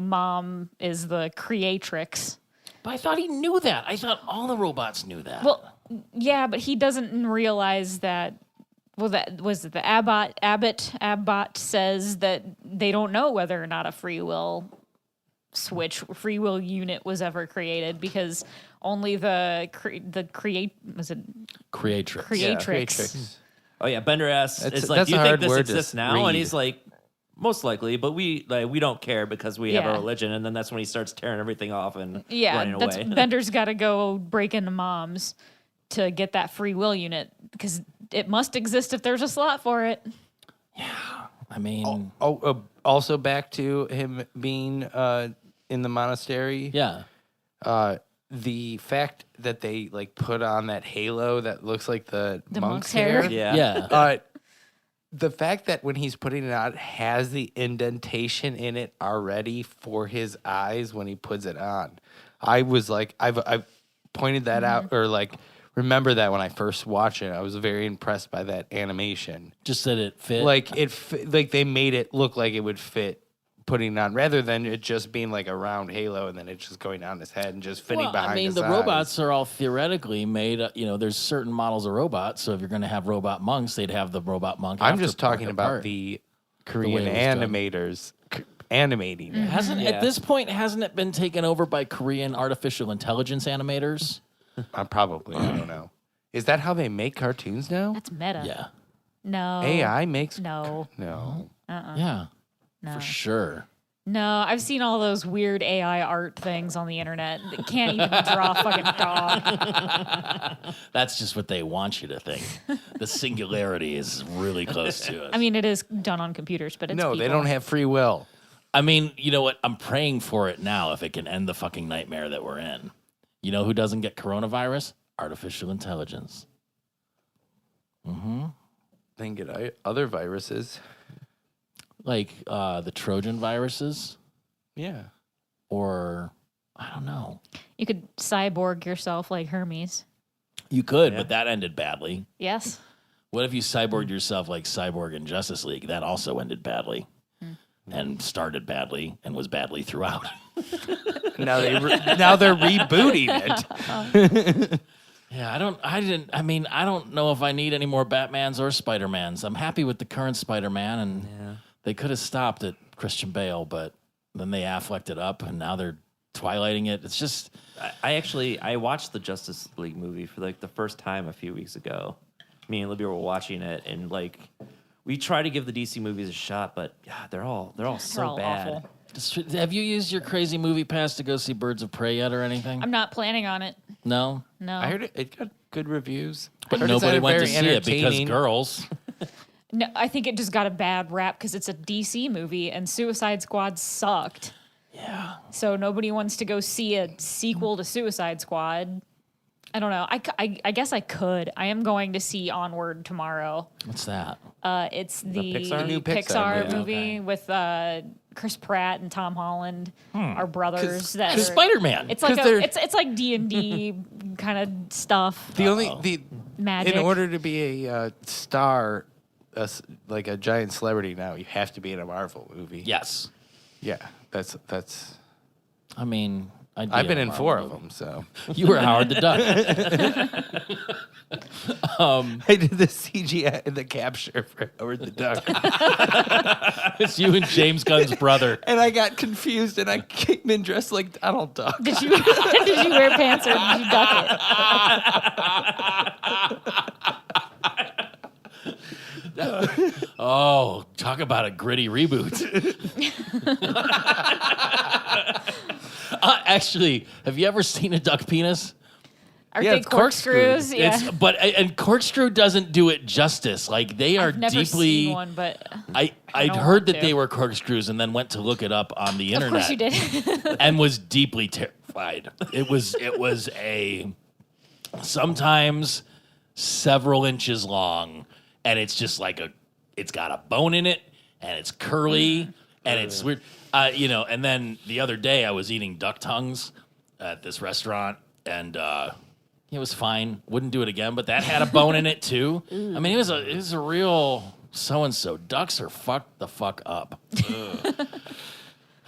Mom is the creatrix. But I thought he knew that. I thought all the robots knew that. Well, yeah, but he doesn't realize that. Well, that was it. The Abbott says that they don't know whether or not a free will unit was ever created because only Creatrix. Creatrix. Oh yeah, Bender asks, "It's like, that's do you a think hard this word exists to now?" read. And he's like, "Most likely, but we don't care because we have a Yeah. religion." And then that's when he starts tearing everything off and Yeah, running that's away. Bender's got to go break into Mom's to get that free will unit because it must exist if there's a slot for it. I mean, Also back to him being in the monastery. yeah. The fact that they like put on that halo that looks like the monk's hair. hair. Yeah. The fact that when he's putting it on has the indentation in it already for his eyes when he puts it on. I was like, I've pointed that out or like remember that when I first watched it. I was very impressed by that animation. Just that it fit. Like like they made it look like it would fit putting it on rather than it just being like a round halo and then it just going on his head and just fitting behind his the eyes. robots are all theoretically made. There's certain models of robots. So if you're going to have robot monks, they'd have the robot monk. I'm just talking about the Korean animators animating it. Hasn't at this point hasn't it been taken over by Korean artificial intelligence animators? I don't know. Is that how they make cartoons now? That's meta. Yeah. No. AI makes No. no. Yeah. No. For sure. No, I've seen all those weird AI art things on the internet. They can't even draw a fucking dog. That's just what they want you to think. The singularity is really close to us. I mean, it is done on computers, but it's No, they people. don't have free will. I mean, you know what? I'm praying for it now if it can end the fucking nightmare that we're in. You know who doesn't get coronavirus? Artificial intelligence. They can get other viruses. Like the Trojan viruses, Yeah. or I don't know. You could cyborg yourself like Hermes. You could, but that ended badly. Yes. What if you cyborged yourself like Cyborg in Justice League? That also ended badly, and started badly, and was badly throughout. Now they're rebooting it. Yeah, I don't know if I need any more Batmans or Spider-Mans. I'm happy with the current Spider-Man, and they could have stopped at Christian Bale, but then they Afflecked it up, and now they're Twilighting it. It's just... I watched the Justice League movie for like the first time a few weeks ago. Me and Libby were watching it, and like we try to give the DC movies a shot, but God, they're all so all bad. awful. Have you used your crazy movie pass to go see Birds of Prey yet or anything? I'm not planning on it. No? No. I heard it got good reviews. But I heard it's nobody a went to very see it because entertaining- girls. No, I think it just got a bad rap because it's a DC movie and Suicide Squad sucked. Yeah. So nobody wants to go see a sequel to Suicide Squad. I don't know. I guess I could. I am going to see Onward tomorrow. What's that? It's the Pixar? The new Pixar movie with Chris Pratt and Tom Holland, our brothers. That are, Spider-Man. it's like 'Cause they're- it's like D&D kind of stuff. The Magic. in order to be a star, like a giant celebrity now, you have to be in a Marvel movie. Yes. Yeah, that's. I mean, I've been in 4 of them, so You were Howard the Duck. I did the CGI and the capture for Howard the Duck, It's you and James Gunn's brother. and I got confused, and I came in dressed like Donald Duck. Did you did you wear pants or did you duck it? Oh, talk about a gritty reboot. Actually, have you ever seen a duck penis? Are Yeah, they it's corkscrewed. corkscrews? Yeah. And corkscrew doesn't do it justice. Like they are I've never deeply. seen one, but I'd don't heard want that to. they were corkscrews and then went to look it up on the of internet. course you did. And was deeply terrified. It was a sometimes several inches long, and it's just like it's got a bone in it, and it's curly, and it's weird. And then the other day I was eating duck tongues at this restaurant, and it was fine. Wouldn't do it again, but that had a bone in it too. I mean, it was a real so and so. Ducks are fucked the fuck up.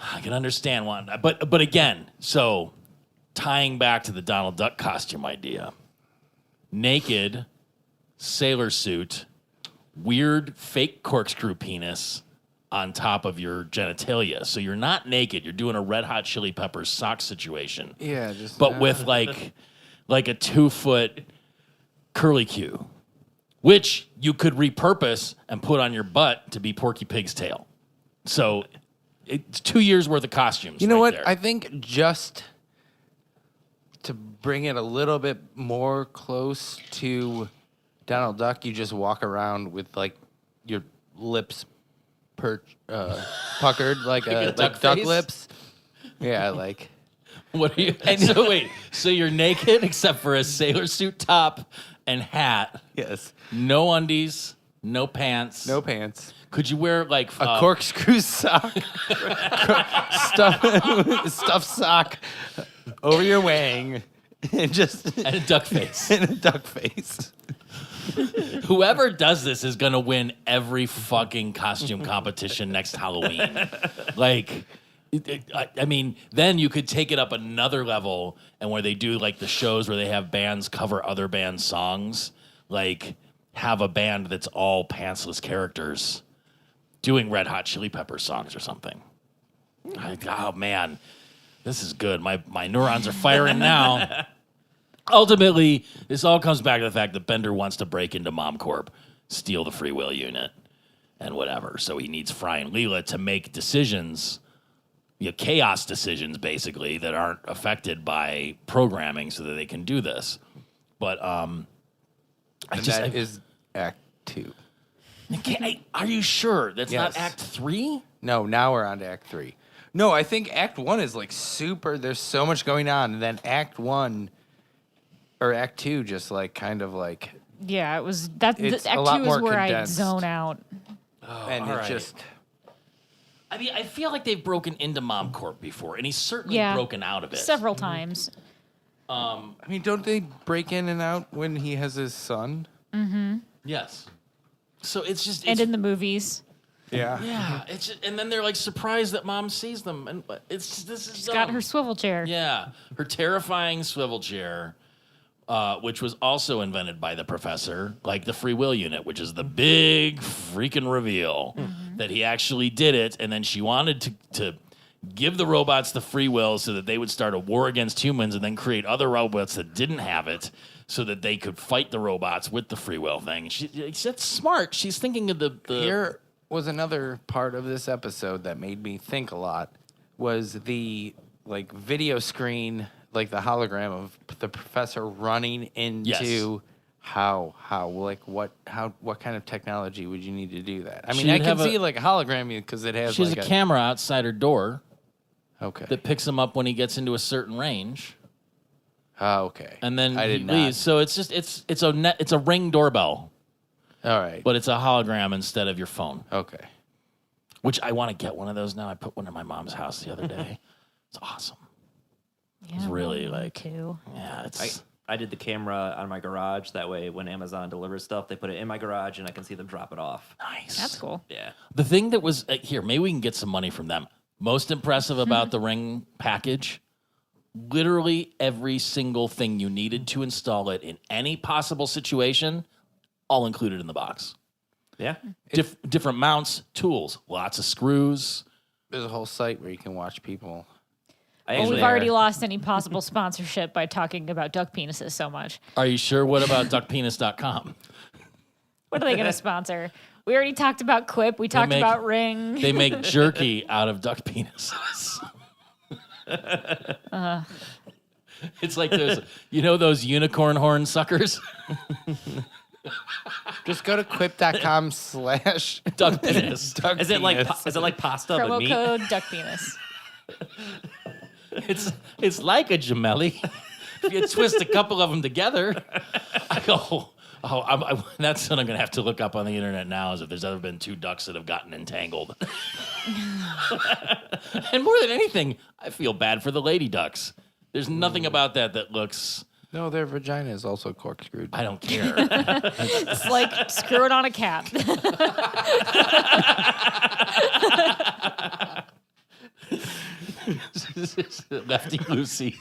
I can understand one, but again, so tying back to the Donald Duck costume idea, naked sailor suit, weird fake corkscrew penis on top of your genitalia. So you're not naked. You're doing a Red Hot Chili Peppers sock situation. Yeah, just But with like a 2-foot curly Q, which you could repurpose and put on your butt to be Porky Pig's tail. So it's 2 years worth of costumes. You know right what? there. I think just to bring it a little bit more close to Donald Duck, you just walk around with like your lips puckered like a duck duck face? lips. Yeah, like What are you? So wait, so you're naked except for a sailor suit top and hat, yes, no undies, no pants, no pants, Could you wear like a corkscrew sock, stuffed sock over your wang, and just and a duck face? and a duck face. Whoever does this is gonna win every fucking costume competition next Halloween. Like, I mean, then you could take it up another level, and where they do like the shows where they have bands cover other bands' songs, like have a band that's all pantsless characters doing Red Hot Chili Peppers songs or something. Oh man, this is good. My neurons are firing now. Ultimately, this all comes back to the fact that Bender wants to break into MomCorp, steal the free will unit, and whatever. So he needs Fry and Leela to make decisions, chaos decisions, basically, that aren't affected by programming so that they can do this. But That is Act 2. Are you sure that's Yes. not Act 3? No, now we're on to Act 3. No, I think Act 1 is like super. There's so much going on, and then Act 1 or Act 2 just like kind of like, Yeah, it was that. It's a Act lot 2 more is where condensed. I zone out. and all it right. just. I mean, I feel like they've broken into MomCorp before, and he's certainly Yeah, broken out of it. several times. I mean, don't they break in and out when he has his son? Yes. So it's just... And It's, in the movies, Yeah. yeah, it's just, and then they're like surprised that mom sees them, and this is she's got her swivel chair. Yeah, her terrifying swivel chair, which was also invented by the professor, like the free will unit, which is the big freaking reveal that he actually did it, and then she wanted to give the robots the free will so that they would start a war against humans and then create other robots that didn't have it so that they could fight the robots with the free will thing. That's smart. She's thinking of the Here was another part of this episode that made me think a lot was the like video screen, like the hologram of the professor running into how what kind of technology would you need to do that? I mean, She'd I can have see like a hologram because it has She has like a camera outside her door. Okay. that picks him up when he gets into a certain range, Oh, okay. and then I he did not. leaves. So it's a Ring doorbell, All right. but it's a hologram instead of your phone. Okay. Which I want to get one of those now. I put one in my mom's house the other day. It's awesome. Yeah, It's really me like, too. yeah, it's. I did the camera on my garage. That way, when Amazon delivers stuff, they put it in my garage, and I can see them drop it off. Nice. That's cool. Yeah. The thing that was here, maybe we can get some money from them. Most impressive about the Ring package, literally every single thing you needed to install it in any possible situation, all included in the box. Yeah. Different mounts, tools, lots of screws. There's a whole site where you can watch people. Well, we've already lost any possible sponsorship by talking about duck penises so much. Are you sure? What about duckpenis.com? What are they going to sponsor? We already talked about Quip. We talked about Ring. They make jerky out of duck penises. It's like those, those unicorn horn suckers? Just go to quip.com/ Duck penis. duck Is it like penis. pasta but Promo meat? code duck penis. It's like a gemelli. If you twist a couple of them together, I go, that's what I'm going to have to look up on the internet now, is if there's ever been two ducks that have gotten entangled. And more than anything, I feel bad for the lady ducks. There's nothing about that looks... No, their vagina is also corkscrewed. I don't care. It's like screw it on a cap. Lefty Lucy.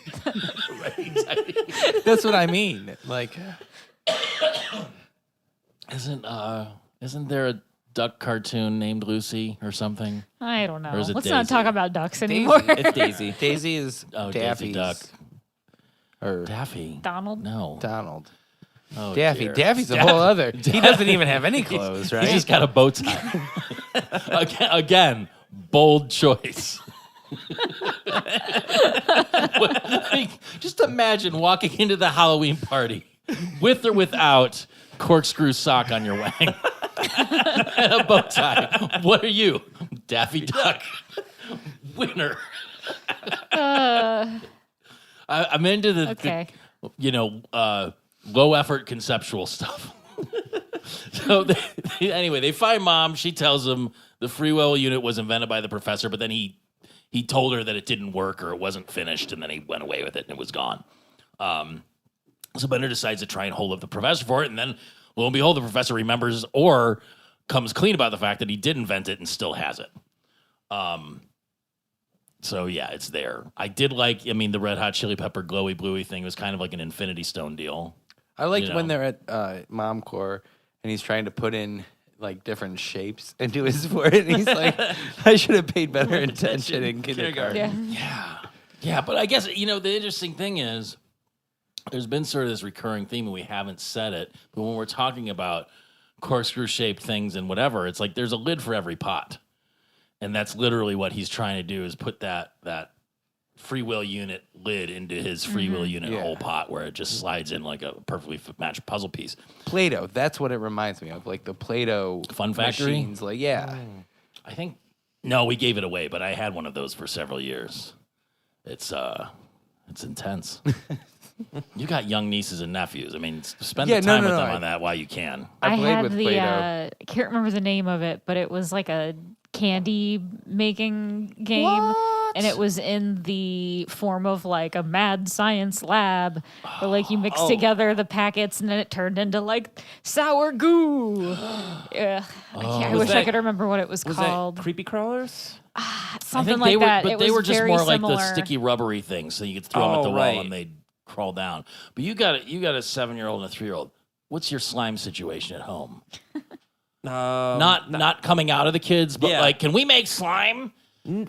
That's what I mean. Like, Isn't there a duck cartoon named Lucy or something? I don't know. Or is it Let's not Daisy? talk about ducks anymore. It's Daisy. Daisy is Daisy Daffy's Duck. or Daffy. Donald? No. Donald. Oh, Daffy. dear. Daffy's a whole other. He doesn't even have any clothes, right? He's just got a bow tie. Again, bold choice. Just imagine walking into the Halloween party with or without corkscrew sock on your wang and a bow tie. What are you? Daffy Duck. Winner. I'm into the low effort conceptual stuff. So anyway, they find mom. She tells them the free will unit was invented by the professor, but then he told her that it didn't work or it wasn't finished, and then he went away with it and it was gone. So Bender decides to try and hold up the professor for it, and then lo and behold, the professor remembers or comes clean about the fact that he did invent it and still has it. So yeah, it's there. I did like, the Red Hot Chili Pepper glowy bluey thing was kind of like an Infinity Stone deal. I liked when they're at MomCore and he's trying to put in like different shapes into his forehead. And he's like, I should have paid better attention in kindergarten. Yeah. Yeah, but I guess, the interesting thing is there's been sort of this recurring theme and we haven't said it, but when we're talking about corkscrew-shaped things and whatever, it's like there's a lid for every pot. And that's literally what he's trying to do is put that free will unit lid into his free will unit whole pot where it just slides in like a perfectly matched puzzle piece. Play-Doh, that's what it reminds me of. Like the Play-Doh Fun Factory? machines. Like, yeah. I think, no, we gave it away, but I had one of those for several years. It's intense. You got young nieces and nephews. Spend the time with them on that while you can. I played had with the Play-Doh. I can't remember the name of it, but it was like a candy making game. And it was in the form of like a mad science lab where like you mix together the packets and then it turned into like sour goo. I wish I could remember what it was called. That Creepy Crawlers? Something like that. But It they was were just very more like similar. the sticky rubbery things, so you could throw them at the right. wall and they'd crawl down. But you got a 7-year-old and a 3-year-old. What's your slime situation at home? Not coming out of the kids, but like, can we make slime?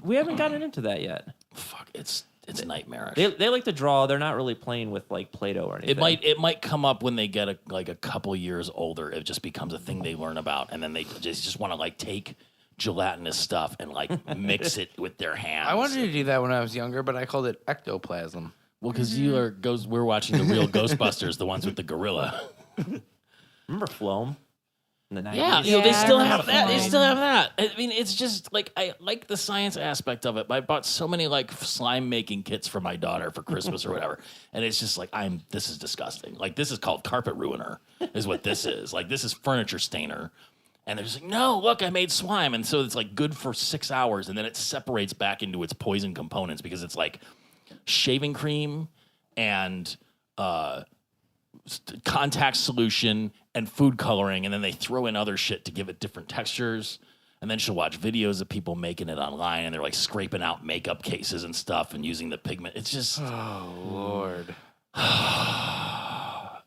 We haven't gotten into that yet. Fuck, it's nightmarish. They like to draw. They're not really playing with like Play-Doh or anything. It might come up when they get a couple years older. It just becomes a thing they learn about, and then they just want to like take gelatinous stuff and like mix it with their hands. I wanted to do that when I was younger, but I called it ectoplasm. Well, because we're watching the real Ghostbusters, the ones with the gorilla. Remember Floam? in the 90s. Yeah, Yeah, they still I have remember that. They slime. still have that. I mean, it's just like I like the science aspect of it. But I bought so many like slime making kits for my daughter for Christmas or whatever, and it's just like this is disgusting. Like this is called carpet ruiner, is what this is. Like this is furniture stainer. And they're just like, no, look, I made slime. And so it's like good for 6 hours. And then it separates back into its poison components because it's like shaving cream and contact solution and food coloring. And then they throw in other shit to give it different textures. And then she'll watch videos of people making it online. And they're like scraping out makeup cases and stuff and using the pigment. It's just. Oh, Lord.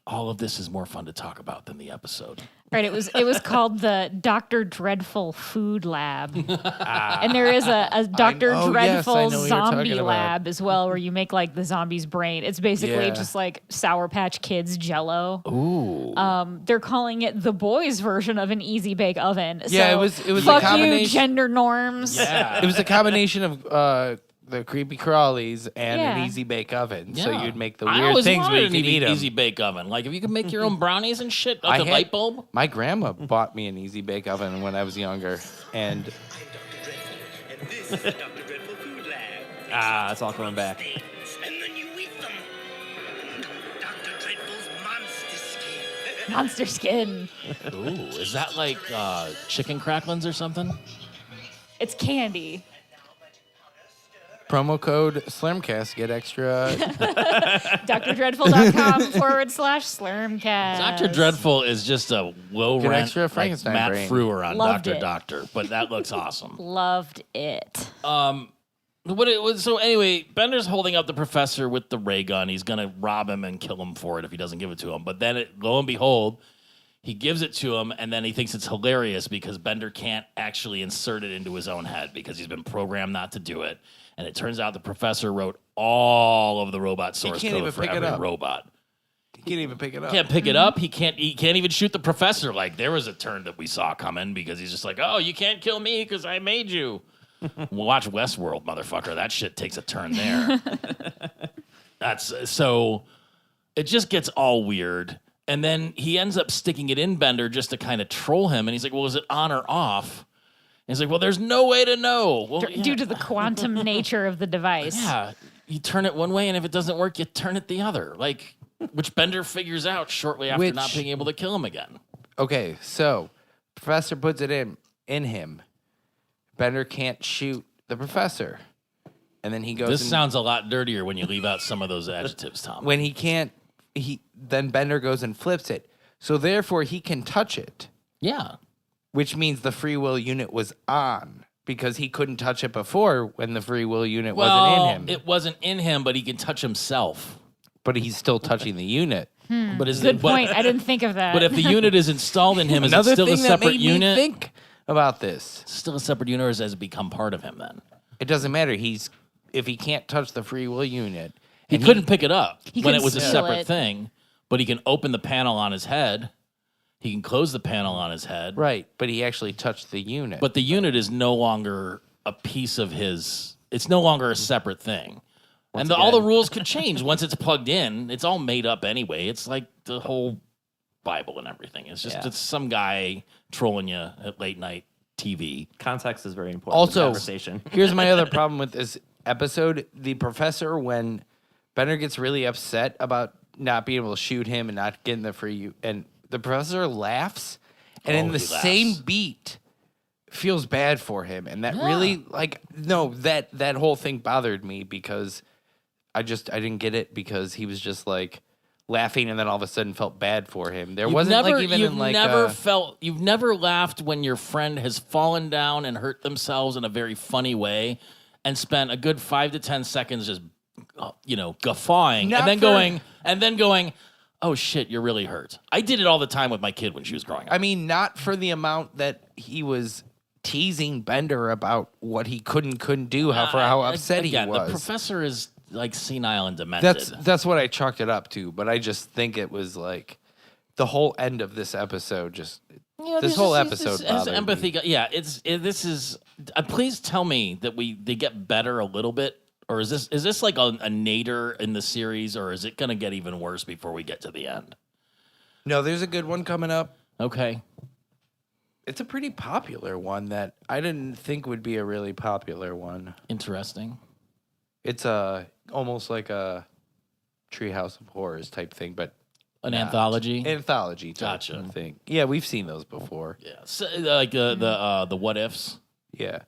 All of this is more fun to talk about than the episode. Right, it was called the Dr. Dreadful Food Lab. And there is a Dr. oh, yes, I Dreadful know what you're zombie talking about. lab as well, where you make like the zombie's brain. It's basically Yeah. just like Sour Patch Kids Jello. Ooh. They're calling it the boys' version of an easy bake oven. Yeah, So, it was a fuck you, combination- gender norms. Yeah. It was a combination of the creepy crawlies and Yeah. an easy bake oven. So Yeah. you'd make the I weird always things, but wanted you an could eat them. easy bake oven. Like if you could make your own brownies and shit I with a had- light bulb. My grandma bought me an easy bake oven when I was younger, and I'm Dr. Dreadful, and this is Dr. Dreadful Food Lab. It's all coming back. Things, and then you eat them. Dr. Dreadful's monster skin. Monster skin. Ooh, is that like chicken cracklings or something? It's candy. promo code Slurmcast get extra. drdreadful.com/Slurmcast. Dr. Dreadful is just a low Get rent extra like Frankenstein Matt brain. Frewer on Loved Dr. it. Doctor, but that looks awesome. Loved it. What it was, so anyway, Bender's holding up the professor with the ray gun. He's gonna rob him and kill him for it if he doesn't give it to him. But then, lo and behold, he gives it to him, and then he thinks it's hilarious because Bender can't actually insert it into his own head because he's been programmed not to do it. And it turns out the professor wrote all of the robot source can't code even for pick it every up. robot. You can't even pick it up. Can't pick it up. He can't even shoot the professor. Like there was a turn that we saw coming because he's just like, oh, you can't kill me because I made you. Watch Westworld, motherfucker. That shit takes a turn there. That's so. It just gets all weird, and then he ends up sticking it in Bender just to kind of troll him. And he's like, "Well, is it on or off?" And he's like, "Well, there's no way to know." Well, Due to the quantum nature of the device. yeah, you turn it one way, and if it doesn't work, you turn it the other. Like, which Bender figures out shortly after not being able to kill him again. Okay, so professor puts it in him. Bender can't shoot the professor, and then he goes. This and, sounds a lot dirtier when you leave out some of those adjectives, Tom. when he can't. Then Bender goes and flips it. So therefore, he can touch it, Yeah. which means the free will unit was on because he couldn't touch it before when the free will unit wasn't in him. It wasn't in him, but he can touch himself. But he's still touching the unit. But is Good it, point. I didn't think of that. But if the unit is installed in him, is it Another still a thing that separate made unit? me think about this. Still a separate unit, or has it become part of him then? It doesn't matter. If he can't touch the free will unit, He and couldn't pick it up He when can it was a steal separate it. thing, but he can open the panel on his head. He can close the panel on his head. right? But he actually touched the unit. But the unit is no longer a piece of his. It's no longer a separate thing. All the rules could change once it's plugged in. It's all made up anyway. It's like the whole Bible and everything. It's just it's some guy trolling you at late night TV. Context is very important. in Also, conversation. here's my other problem with this episode: the professor, when Bender gets really upset about not being able to shoot him and not getting the free, and the professor laughs, and in the he laughs. same beat, feels bad for him, and that really that whole thing bothered me because I didn't get it because he was just like laughing and then all of a sudden felt bad for him. There wasn't like even you've in like you've never laughed when your friend has fallen down and hurt themselves in a very funny way and spent a good 5 to 10 seconds just guffawing Not and then going, oh shit, you're really hurt. I did it all the time with my kid when she was growing up. I mean, not for the amount that he was teasing Bender about what he couldn't do, how upset Again, he was. The professor is like senile and demented. That's what I chalked it up to, but I just think it was like the whole end of this episode just this whole episode has bothered empathy. me. This is. Please tell me that they get better a little bit, or is this like a nadir in the series, or is it going to get even worse before we get to the end? No, there's a good one coming up. Okay. It's a pretty popular one that I didn't think would be a really popular one. Interesting. It's almost like a Treehouse of Horrors type thing, but An not. anthology. Anthology type Gotcha. thing. Yeah, we've seen those before. Yeah, so, like the what ifs. Yeah,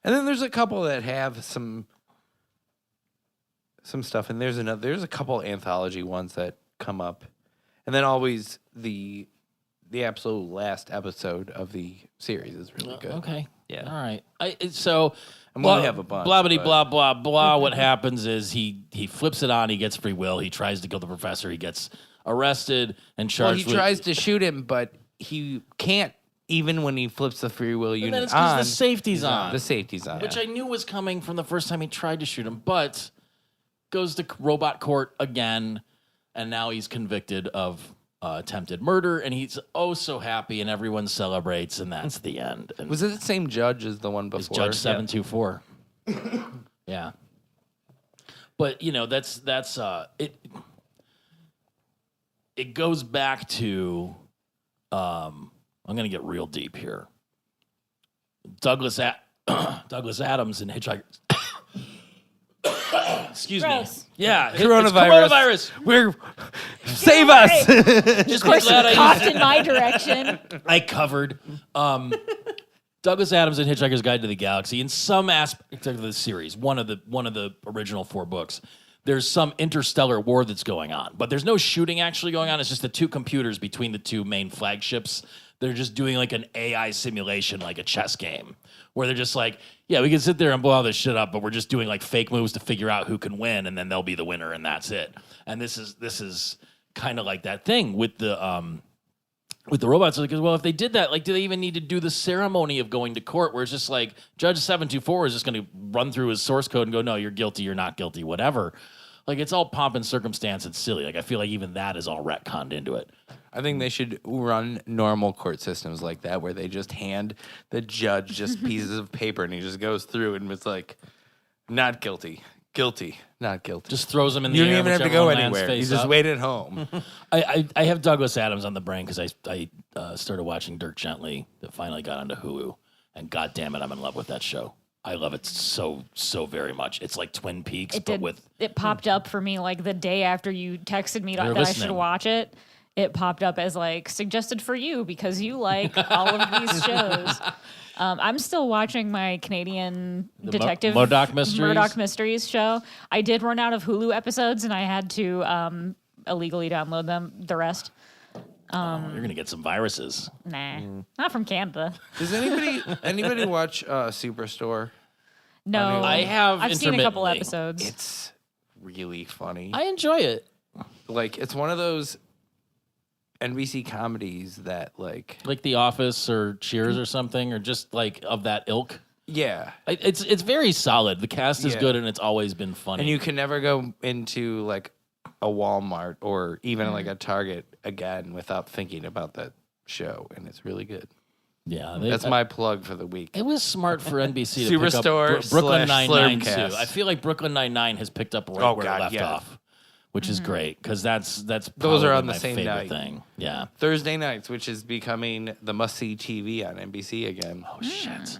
and then there's a couple that have some stuff, and there's a couple anthology ones that come up, and then always the absolute last episode of the series is really good. Okay. Yeah. All right. So I'm gonna have a bunch, blah blah but- blah blah blah. What happens is he flips it on. He gets free will. He tries to kill the professor. He gets arrested and Well, charged. he tries to shoot him, but he can't. Even when he flips the free will And unit then it's 'cause on, the safety's on. The safety's on. which I knew was coming from the first time he tried to shoot him, but goes to robot court again, and now he's convicted of attempted murder, and he's oh so happy, and everyone celebrates, and that's the end. And Was it the same judge as the one it's before? Judge 724. Yeah, but that's it. It goes back to I'm gonna get real deep here. Douglas Adams in Hitchhiker. Excuse Gross. me. Yeah, it's Coronavirus. We're save us. Just Of course, be glad it coughed in my direction. I covered. Douglas Adams in Hitchhiker's Guide to the Galaxy. In some aspect of the series, one of the original 4 books, there's some interstellar war that's going on, but there's no shooting actually going on. It's just the 2 computers between the 2 main flagships. They're just doing like an AI simulation, like a chess game, where they're just like, yeah, we can sit there and blow all this shit up, but we're just doing like fake moves to figure out who can win, and then they'll be the winner, and that's it. And this is kind of like that thing with the robots. Because well, if they did that, like, do they even need to do the ceremony of going to court, where it's just like Judge 724 is just going to run through his source code and go, no, you're guilty, you're not guilty, whatever. Like, it's all pomp and circumstance and silly. Like, I feel like even that is all retconned into it. I think they should run normal court systems like that, where they just hand the judge just pieces of paper, and he just goes through, and it's like, not guilty, guilty, not guilty. Just throws them in the You air. don't even have to whichever go one lands anywhere. You face just up. wait at home. I have Douglas Adams on the brain because I started watching Dirk Gently that finally got onto Hulu, and god damn it, I'm in love with that show. I love it so very much. It's like Twin Peaks, It popped up for me like the day after you texted me that I listening. should watch it. It popped up as like suggested for you because you like all of these shows. I'm still watching my Canadian detective Murdoch Mysteries show. I did run out of Hulu episodes and I had to illegally download them. The rest, you're gonna get some viruses. nah, not from Canada. Does anybody watch Superstore? No, I have I've seen a couple intermittently. episodes. It's really funny. I enjoy it. Like, it's one of those NBC comedies that, like, Like The Office or Cheers or something, or just like of that ilk. yeah. It's very solid. The cast is Yeah. good, and it's always been funny. And you can never go into, like, a Walmart or even, like, a Target again without thinking about that show, and it's really good. yeah, That's my plug for the week. It was smart for NBC to pick up Superstore Brooklyn slash Nine-Nine too. Slurmcast. I feel like Brooklyn Nine-Nine has picked up right Oh, where God, it left yeah. off, which is great because that's Those probably are on the my same favorite night. thing. Yeah. Thursday nights, which is becoming the must-see TV on NBC again. Oh shit.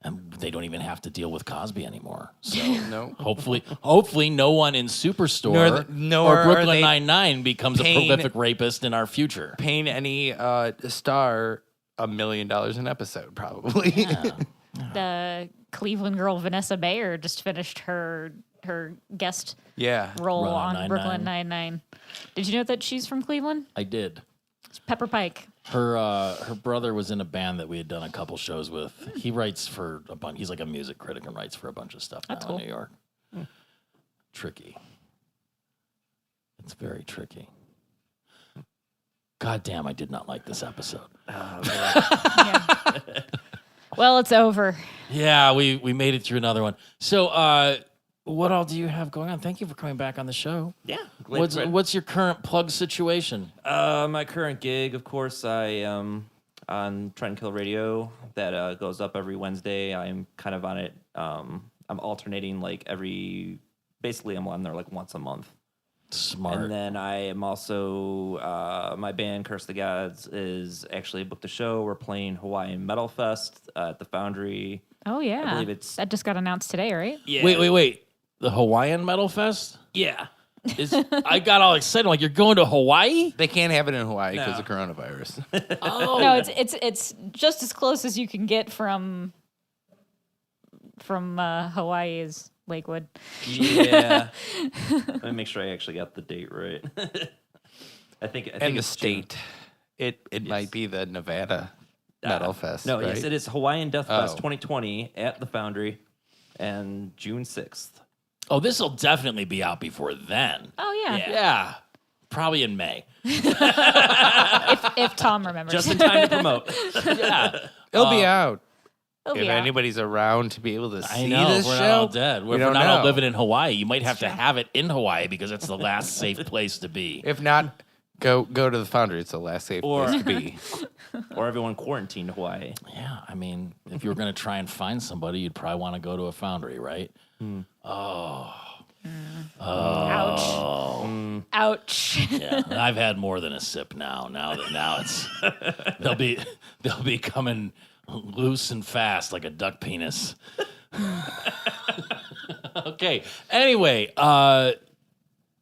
And they don't even have to deal with Cosby anymore. So No. hopefully no one in Superstore nor or are Brooklyn they Nine-Nine becomes a paying- prolific rapist in our future. Paying any star $1 million an episode, probably. The Cleveland girl Vanessa Bayer just finished her guest Yeah. role Run on on Nine-Nine. Brooklyn Nine-Nine. Did you know that she's from Cleveland? I did. It's Pepper Pike. Her brother was in a band that we had done a couple shows with. He writes for a bunch. He's like a music critic and writes for a bunch of stuff That's now cool. in New York. Tricky. It's very tricky. God damn, I did not like this episode. Well, it's over. Yeah, we made it through another one. So, what all do you have going on? Thank you for coming back on the show. Yeah. What's your current plug situation? My current gig, of course, I am on Try and Kill Radio. That goes up every Wednesday. I'm kind of on it. I'm alternating like basically I'm on there like once a month. Smart. And then I am also, my band, Curse the Gods, is actually booked a show. We're playing Hawaiian Metal Fest at the Foundry. Oh yeah, I believe it's- that just got announced today, right? Yeah. Wait. The Hawaiian Metal Fest? Yeah. I got all excited. I'm like, you're going to Hawaii? They can't have it in Hawaii because No. of coronavirus. Oh. No, it's just as close as you can get from Hawaii's Lakewood. Yeah. Let me make sure I actually got the date right. I think And the it's June. state. It might be the Nevada Metal Fest. No, right? yes, it is Hawaiian Death Fest Oh. 2020 at the Foundry, and June 6th. Oh, this will definitely be out before then. Oh yeah, Yeah. Yeah. Probably in May. if Tom remembers. Just in time to promote. Yeah. It'll be out. It'll If be out. anybody's around to be able to see I know. this We're show, not all dead. we We're don't not all know. living in Hawaii. You might have to have it in Hawaii because it's the last safe place to be. If not, go to the Foundry. It's the last safe Or- place to be. Or everyone quarantined to Hawaii. Yeah. I mean, if you were going to try and find somebody, you'd probably want to go to a foundry, right? Ouch. Ouch. Yeah. I've had more than a sip now. Now it's they'll be coming loose and fast like a duck penis. Okay. Anyway,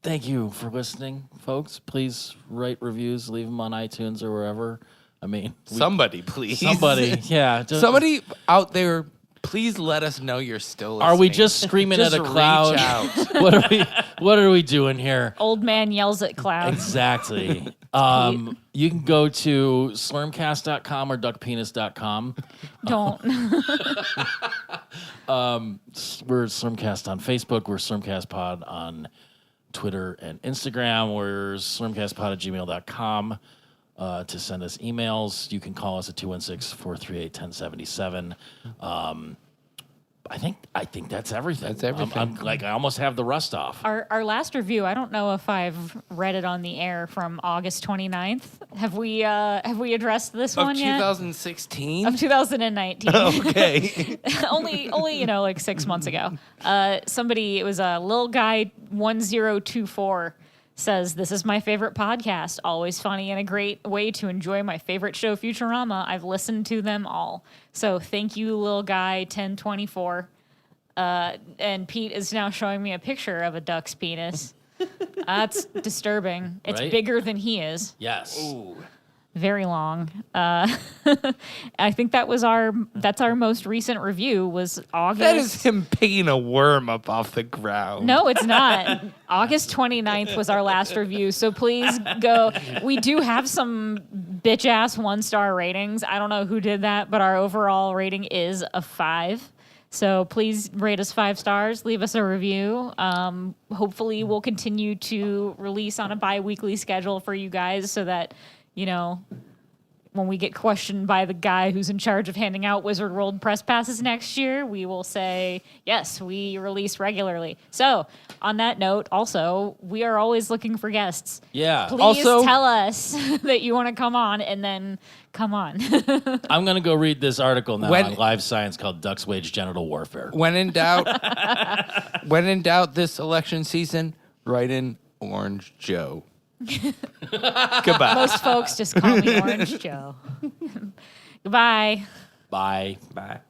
thank you for listening, folks. Please write reviews, leave them on iTunes or wherever. I mean, Somebody, please. somebody, yeah. Somebody out there, please let us know you're still listening. Are we just screaming Just at a reach cloud? out. What are we doing here? Old man yells at clouds. Exactly. You can go to slurmcast.com or duckpenis.com. Don't. We're Slurmcast on Facebook. We're SlurmcastPod on Twitter and Instagram. We're slurmcastpod@gmail.com to send us emails. You can call us at 216-438-1077. I think that's everything. That's everything. I'm like, I almost have the rust off. Our last review, I don't know if I've read it on the air, from August 29th. Have we addressed this Of one yet? 2016? Of 2019. Okay. only like 6 months ago. Somebody, it was a little guy 1024, says, "This is my favorite podcast. Always funny and a great way to enjoy my favorite show, Futurama. I've listened to them all." So thank you, little guy 1024. And Pete is now showing me a picture of a duck's penis. That's disturbing. It's Right? bigger than he is. Yes. Very long. I think that's our most recent review, was August. That is him picking a worm up off the ground. No, it's not. August 29th was our last review, so please go. We do have some bitch-ass 1-star ratings. I don't know who did that, but our overall rating is a 5. So please rate us 5 stars, leave us a review. Hopefully we'll continue to release on a bi-weekly schedule for you guys so that, you know, when we get questioned by the guy who's in charge of handing out Wizard World press passes next year, we will say, yes, we release regularly. So, on that note, also, we are always looking for guests. Yeah. Please Also- tell us that you want to come on, and then come on. I'm going to go read this article now When- on Live Science called Ducks Wage Genital Warfare. When in doubt, this election season, write in Orange Joe. Goodbye. Most folks just call me Orange Joe. Goodbye. Bye. Bye.